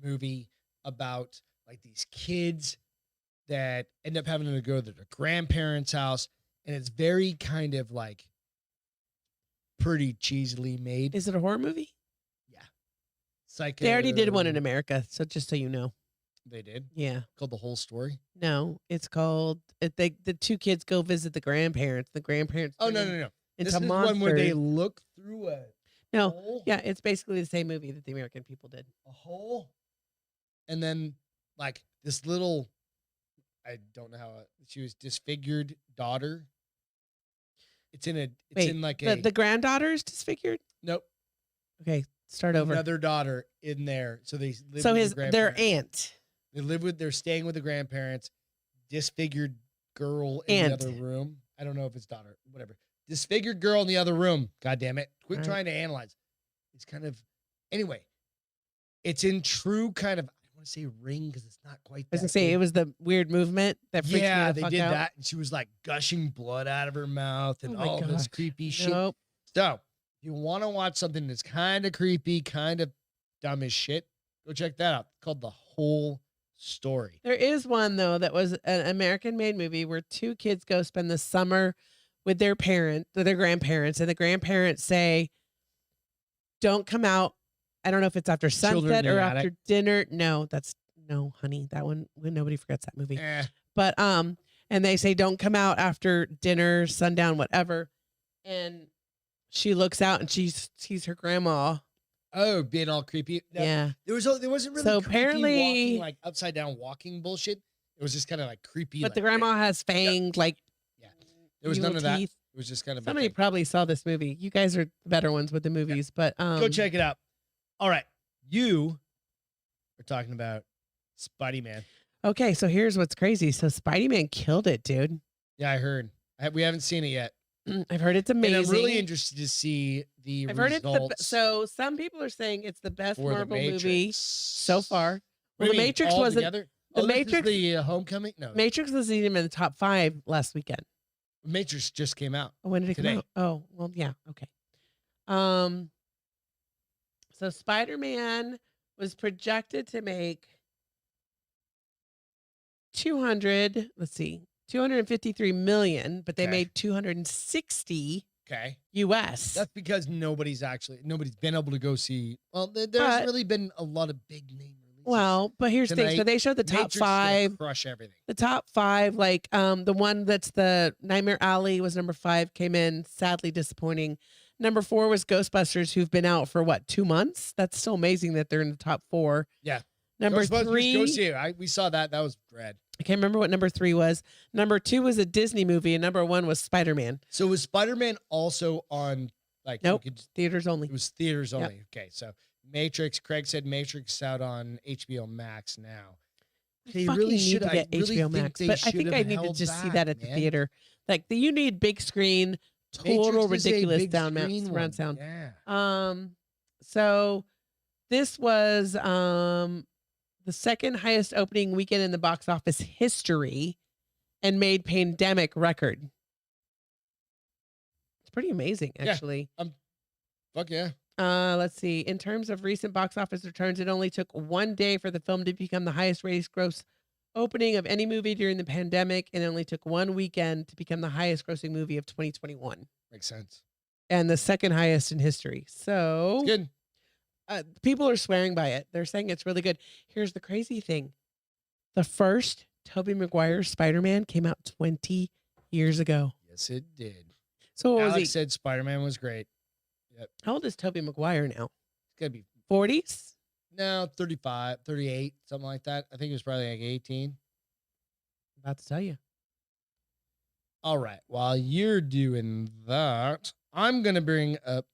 movie about like these kids that end up having to go to their grandparents' house. And it's very kind of like pretty cheesily made. Is it a horror movie? Yeah. Psycho. They already did one in America, so just so you know. They did? Yeah. Called The Whole Story? No, it's called, the two kids go visit the grandparents. The grandparents. Oh, no. Into This is monsters. one where they look through a hole. Yeah, it's basically the same movie that the American people did. A hole. And then like this little, I don't know how, she was disfigured daughter. It's in the granddaughter's disfigured? Nope. Okay, start over. Another daughter in there. So they live So with their aunt. They're staying with the grandparents, disfigured girl in Aunt. the other room. I don't know if it's daughter, whatever. Disfigured girl in the other room. God damn it. Quit Right. trying to analyze. It's kind of, anyway, it's in true kind of, I don't want to say ring because it's not quite I was that gonna say big. it was the weird movement that freaked me the They fuck did out. that. And she was like gushing blood out of her mouth and Oh my all this gosh. creepy shit. Nope. So, if you want to watch something that's kind of creepy, kind of dumb as shit, go check that out. It's called The Whole Story. There is one though that was an American-made movie where two kids go spend the summer with their grandparents, and the grandparents say, "Don't come out." I don't know if it's after Children sunset in the or attic. after dinner. No, honey. That one, nobody forgets that movie. Eh. But and they say, "Don't come out after dinner, sundown, whatever." And she looks out and she sees her grandma. Oh, being all creepy. No, Yeah. there wasn't really So creepy apparently- walking, like upside down walking bullshit. It was just kind of like creepy. But like, the grandma has fanged, like, there was none evil of that. teeth. It was just kind of somebody probably saw this movie. You guys are the better ones with the movies, but go check it out. All right, you are talking about Spidey-Man. Okay, so here's what's crazy. So Spidey-Man killed it, dude. Yeah, I heard. We haven't seen it yet. I've heard it's amazing. And I'm really interested to see the results. So some people are saying it's the best for Marvel the movie so far. Well, the Matrix all wasn't. together? The Matrix, the Homecoming. No, Matrix was even in the top 5 last weekend. Matrix just came out. When did it come out? Oh, well, yeah, okay. So Spider-Man was projected to make 253 million, but they made 260 US. That's because nobody's been able to go see. Well, there's really been a lot of big name releases. Well, but here's the thing. So they showed the top Matrix 5. Crush everything. The top 5, like the one that's the Nightmare Alley was number 5, came in sadly disappointing. Number 4 was Ghostbusters, who've been out for 2 months. That's still amazing that they're in the top 4. Yeah. Number Ghostbusters, 3. go see it. We saw that. That was rad. I can't remember what number 3 was. Number 2 was a Disney movie, and number 1 was Spider-Man. So was Spider-Man also on Nope. Theaters only. It was theaters only. Yep. Okay, so Matrix. Craig said Matrix out on HBO Max now. They really should get HBO Max, but I think I need to just see that at the theater. Like you need big screen, total ridiculous surround sound. Yeah. So this was the second highest opening weekend in the box office history and made pandemic record. It's pretty amazing, actually. Yeah. Fuck yeah. Let's see. In terms of recent box office returns, it only took 1 day for the film to become the highest rated gross opening of any movie during the pandemic, and it only took 1 weekend to become the highest grossing movie of 2021. Makes sense. And the second highest in history. So it's good. People are swearing by it. They're saying it's really good. Here's the crazy thing. The first Tobey Maguire Spider-Man came out 20 years ago. Yes, it did. So what Alex was he? said Spider-Man was great. Yep. How old is Tobey Maguire now? It's got to be 40s? No, 35, 38, something like that. I think it was probably like 18. About to tell you. All right. While you're doing that, I'm going to bring up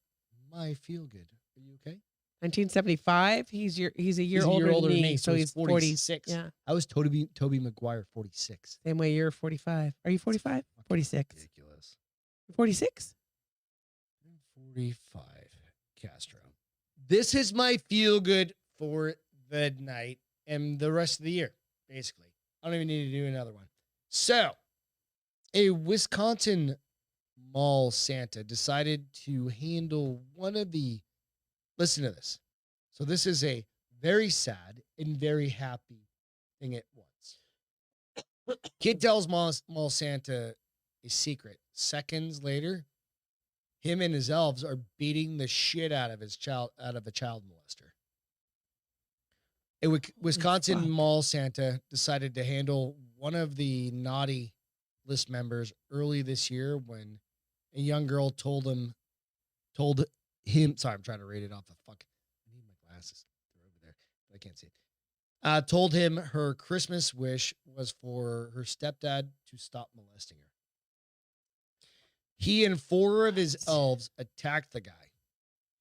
my feel good. Are you okay? 1975. He's a year older than me, so he's 46. Yeah. I was Tobey Maguire 46. Same way you're 45. Are you 45? 46. Ridiculous. 46? 45. Castro. This is my feel good for the night and the rest of the year, basically. I don't even need to do another one. So, a Wisconsin mall Santa decided to handle one of the. Listen to this. So this is a very sad and very happy thing at once. Kid tells mall Santa a secret. Seconds later, him and his elves are beating the shit out of a child molester. A Wisconsin mall Santa decided to handle one of the naughty list members early this year when a young girl told him. Sorry, I'm trying to read it off the fuck. I need my glasses. They're over there, but I can't see it. Told him her Christmas wish was for her stepdad to stop molesting her. He and 4 of his elves attacked the guy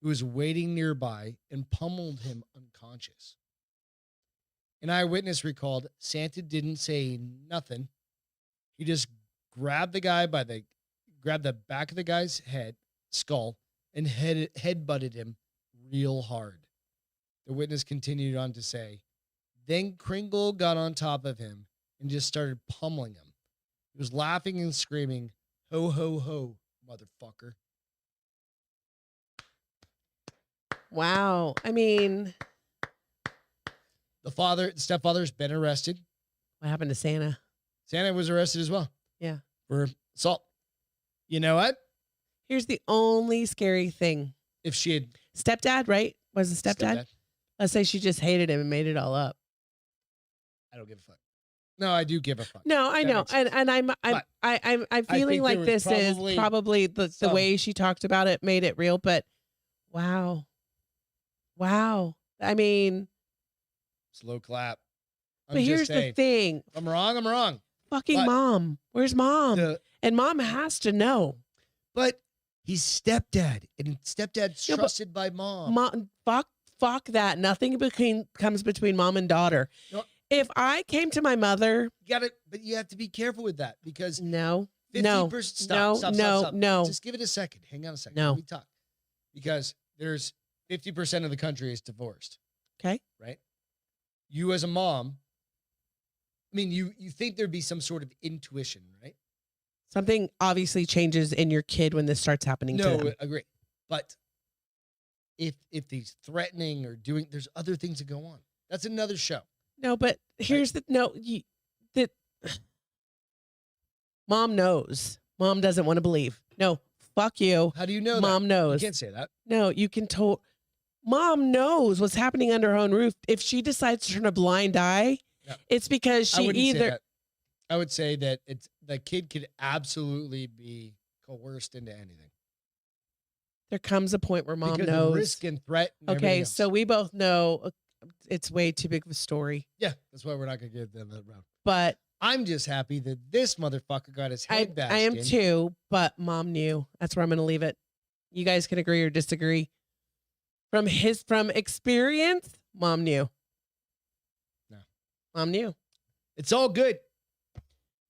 who was waiting nearby and pummeled him unconscious. An eyewitness recalled Santa didn't say nothing. He just grabbed the back of the guy's skull, and head-butted him real hard. The witness continued on to say, then Kringle got on top of him and just started pummeling him. He was laughing and screaming, ho, ho, ho, motherfucker. Wow. I mean, the stepfather's been arrested. What happened to Santa? Santa was arrested as well. Yeah. For assault. You know what? Here's the only scary thing. If she had... Stepdad, right? Was it stepdad? Let's say she just hated him and made it all up. I don't give a fuck. No, I do give a fuck. No, I know. And I'm feeling like this is probably the way she talked about it made it real, but wow. I mean... Slow clap. But here's the thing. If I'm wrong, I'm wrong. Fucking mom. Where's mom? And mom has to know. But he's stepdad, and stepdad's Yeah, but trusted by mom. Fuck that. Nothing comes between mom and daughter. No. If I came to my mother, But you have to be careful with that because no. 50%. Stop. No. Just give it a second. Hang on a second. No. Let me talk. Because there's 50% of the country is divorced. Okay. Right? You as a mom, I mean, you think there'd be some sort of intuition, right? Something obviously changes in your kid when this starts happening to them. No, agree. But if he's threatening or doing, there's other things that go on. That's another show. No, but here's mom knows. Mom doesn't want to believe. No, fuck you. How do you know Mom that? knows. You can't say that. No, you can Mom knows what's happening under her own roof. If she decides to turn a blind eye, it's because she I would say that the kid could absolutely be coerced into anything. There comes a point where mom because knows. Of risk and threat. And okay, so we both know it's way too big of a story. Yeah, that's why we're not going to get them that round. But I'm just happy that this motherfucker got his head bashed I am in. too, but mom knew. That's where I'm going to leave it. You guys can agree or disagree. From experience, mom knew. No. Mom knew. It's all good.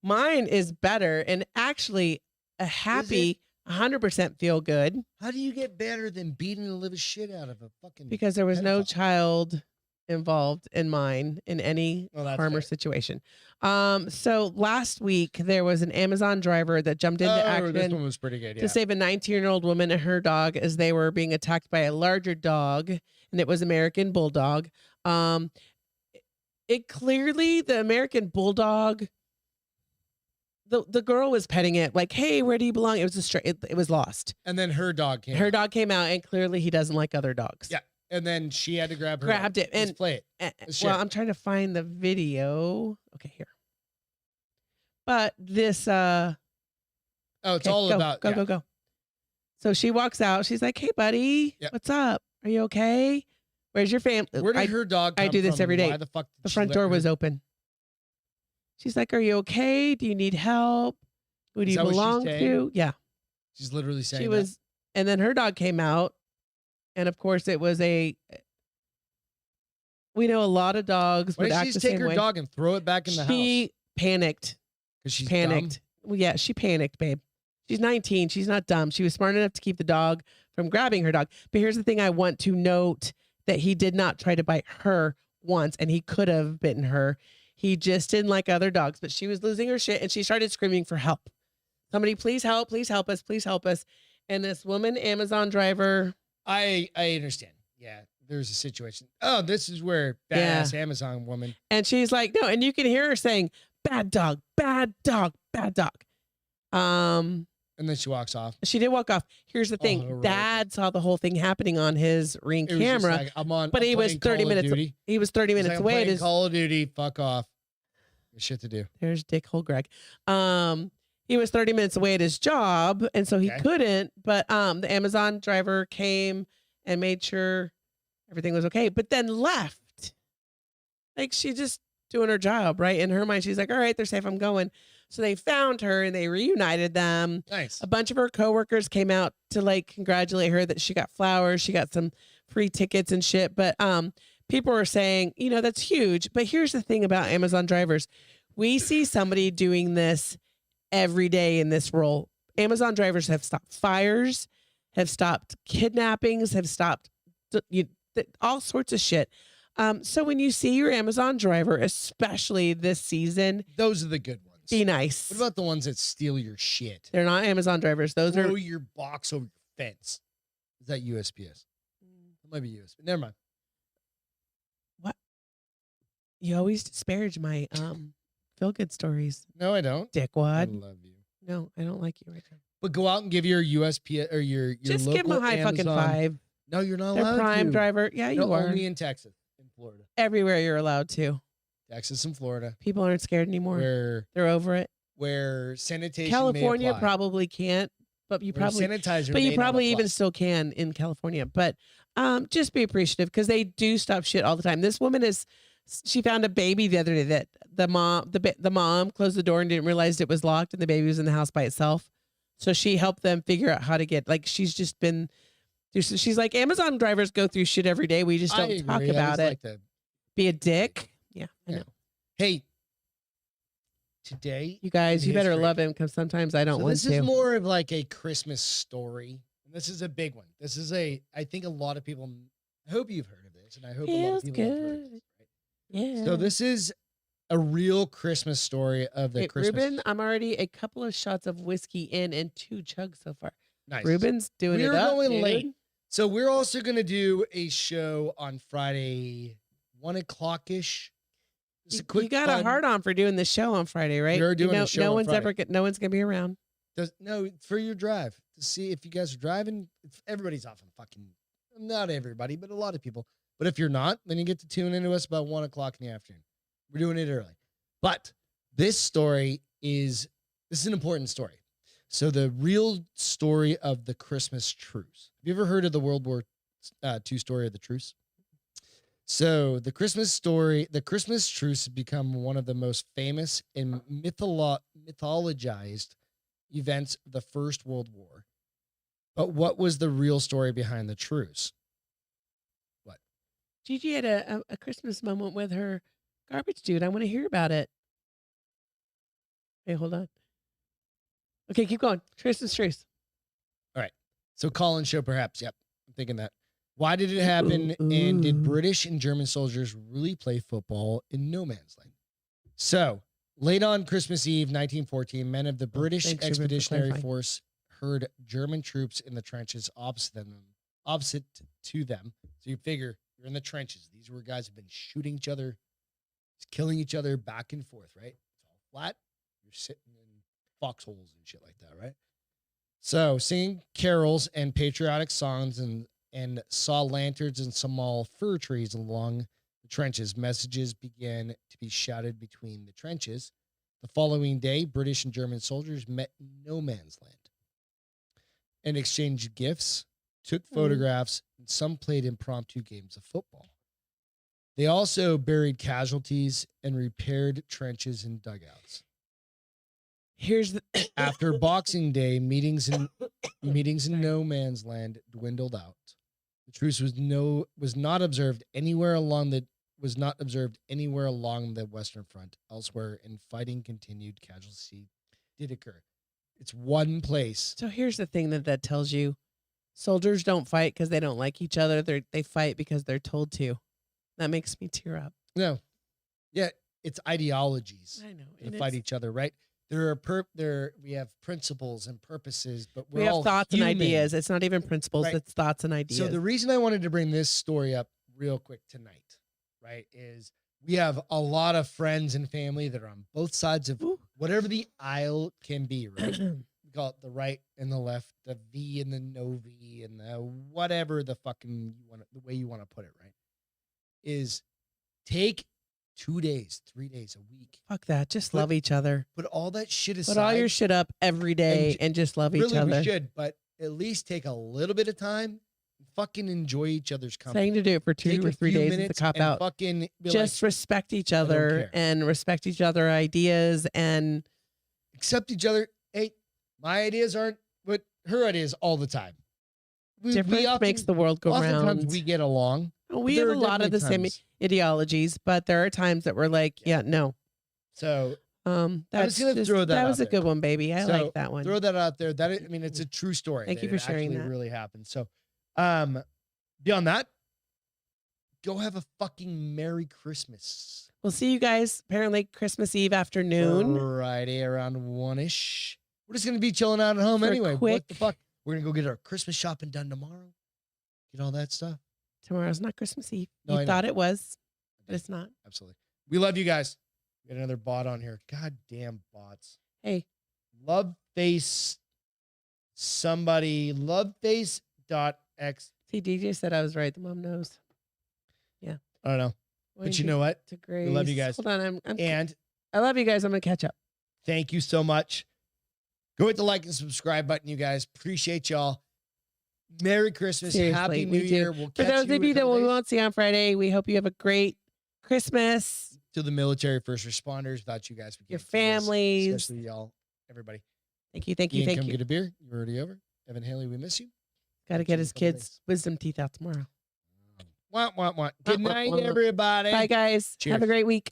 Mine is better and actually a happy 100% feel good. How do you get better than beating the living shit out of a fucking... Because there was no child involved in mine in any harm or situation. So last week there was an Amazon driver that jumped into action. This one was pretty good, to save a 19-year-old woman and her dog as they were being attacked by a larger dog, and it was American Bulldog. It clearly, the American Bulldog, the girl was petting it like, "Hey, where do you belong?" It was it was lost. And then her dog came. Her dog came out, and clearly he doesn't like other dogs. Yeah. And then she had to grabbed it and let's play it. Well, I'm trying to find the video. Okay, here. But this it's all about go. So she walks out. She's like, "Hey, buddy, what's up? Are you okay? Where's your family?" Where did her dog come I do this from? every day. Why the fuck the front door was open. She's like, "Are you okay? Do you need help? Who do you belong to?" Yeah. She's literally saying and then her dog came out. And of course, it was we know a lot of dogs would act the same way. Why don't you take her dog and throw it back in the house? She panicked. Because she's panicked. Dumb? Well, yeah, she panicked, babe. She's 19. She's not dumb. She was smart enough to keep the dog from grabbing her dog. But here's the thing I want to note, that he did not try to bite her once, and he could have bitten her. He just didn't like other dogs. But she was losing her shit, and she started screaming for help. Somebody, please help us, please help us. And this woman, Amazon driver... I understand. Yeah, there's a situation. Oh, this is where badass Amazon woman. And she's like, no, and you can hear her saying, "Bad dog, bad dog, bad dog." And then she walks off. She did walk off. Here's the thing. Dad saw the whole thing happening on his Ring camera. Like, he was 30 minutes. He was 30 minutes away. It is Call of Duty. Fuck off. There's shit to do. There's Dickhole Greg. He was 30 minutes away at his job, and so he couldn't. But the Amazon driver came and made sure everything was okay, but then left. Like, she just doing her job, right? In her mind, she's like, "All right, they're safe. I'm going." So they found her and they reunited them. Nice. A bunch of her coworkers came out to like congratulate her that she got flowers. She got some free tickets and shit. But people were saying, that's huge. But here's the thing about Amazon drivers. We see somebody doing this every day in this role. Amazon drivers have stopped fires, have stopped kidnappings, have stopped all sorts of shit. So when you see your Amazon driver, especially this season, those are the good ones. Be nice. What about the ones that steal your shit? They're not Amazon drivers. Those Throw your box over your fence. Is that USPS? It might be USPS. Never mind. What? You always disparage my feel good stories. No, I don't. Dickwad. I love you. No, I don't like you right now. But go out and give your USPS or your just local give them a high Amazon. fucking five. No, you're not They're allowed Prime to. driver. Yeah, you are. Only in Texas, in Florida. Everywhere you're allowed to. Texas and Florida. People aren't scared anymore. They're over it. Where sanitation California probably can't, but you probably even still can in California. But just be appreciative, because they do stop shit all the time. This woman she found a baby the other day that the mom closed the door and didn't realize it was locked, and the baby was in the house by itself. So she helped them figure out how to get, like, she's just been, she's like, Amazon drivers go through shit every day. We just don't talk about it. Be a dick. Yeah, I know. Hey, today, you guys, you better love him because sometimes I don't want to. This is more of like a Christmas story. And this is a big one. This is I think a lot of people, I hope you've heard of this, and I hope a lot of people have heard of this. Right? Yeah. So this is a real Christmas story of the Christmas. Ruben, I'm already a couple of shots of whiskey in and 2 chugs so far. Nice. Ruben's doing it up. We're going late. So we're also going to do a show on Friday, 1 o'clock-ish. You got a hard on for doing the show on Friday, right? We're doing a show no on one's Friday. no one's going to be around. No, for your drive. To see if you guys are driving. Everybody's off on fucking, not everybody, but a lot of people. But if you're not, then you get to tune into us about 1 o'clock in the afternoon. We're doing it early. But this story this is an important story. So the real story of the Christmas truce. Have you ever heard of the World War II story of the truce? So the Christmas truce has become one of the most famous and mythologized events of the First World War. But what was the real story behind the truce? What? Gigi had a Christmas moment with her garbage dude. I want to hear about it. Hey, hold on. Okay, keep going. Christmas truce. All right. So Colin's show, perhaps. Yep. I'm thinking that. Why did it happen? And did British and German soldiers really play football in no man's land? So late on Christmas Eve, 1914, men of the British Expeditionary Force heard German troops in the trenches opposite to them. So you figure you're in the trenches. These were guys who've been shooting each other, killing each other back and forth, right? It's all flat. You're sitting in foxholes and shit like that, right? So singing carols and patriotic songs and saw lanterns and small fir trees along the trenches. Messages began to be shouted between the trenches. The following day, British and German soldiers met in no man's land and exchanged gifts, took photographs, and some played impromptu games of football. They also buried casualties and repaired trenches and dugouts. After Boxing Day, meetings in no man's land dwindled out. The truce was not observed anywhere along the Western Front. Elsewhere, and fighting continued. Casualties did occur. It's one place. So here's the thing that tells you: soldiers don't fight because they don't like each other. They fight because they're told to. That makes me tear up. No, yeah, it's ideologies. I know. To fight each other, right? We have principles and purposes, but we have thoughts and ideas. It's not even principles; right? It's thoughts and ideas. So the reason I wanted to bring this story up real quick tonight, right, is we have a lot of friends and family that are on both sides of whatever the aisle can be, right? We call it the right and the left, the V and the no V, and the whatever the fucking the way you want to put it, right? Is take 2 days, 3 days, a week. Fuck that. Just love each other. Put all that shit aside. Put all your shit up every day and just love each other. We should, but at least take a little bit of time and fucking enjoy each other's company. Saying to do it for 2 or 3 days is a cop out. Fucking just respect each other and respect each other ideas and accept each other. Hey, my ideas aren't what her ideas all the time. Difference makes the world go round. Oftentimes we get along. We have a lot of the same ideologies, but there are times that we're like, no. So that was a good one, baby. I like that one. Throw that out there. It's a true story. Thank you for sharing that. It really happened. So, beyond that, go have a fucking Merry Christmas. We'll see you guys apparently Christmas Eve afternoon. Friday around 1-ish. We're just gonna be chilling out at home anyway. What the fuck? We're gonna go get our Christmas shopping done tomorrow. Get all that stuff. Tomorrow's not Christmas Eve. No, you thought it was, but it's not. Absolutely. We love you guys. We got another bot on here. Goddamn bots. Hey. Loveface Loveface.x. See, DJ said I was right. The mom knows. Yeah. I don't know. But you know what? We love you guys. Hold on. I love you guys. I'm going to catch up. Thank you so much. Go hit the like and subscribe button, you guys. Appreciate y'all. Merry Christmas. Seriously, Happy New Year. We'll catch For those of you that we days. won't see on Friday, we hope you have a great Christmas. To the military, first responders, without you guys, your families, especially y'all, everybody. Thank you. Thank you. Ian, Thank come you. get a beer. You're already over. Evan Haley, we miss you. Got to Talk to get you in a his couple kids' days. wisdom teeth out tomorrow. What? Good Wah, wah, night, wah. everybody. Bye, guys. Have Cheers. a great week.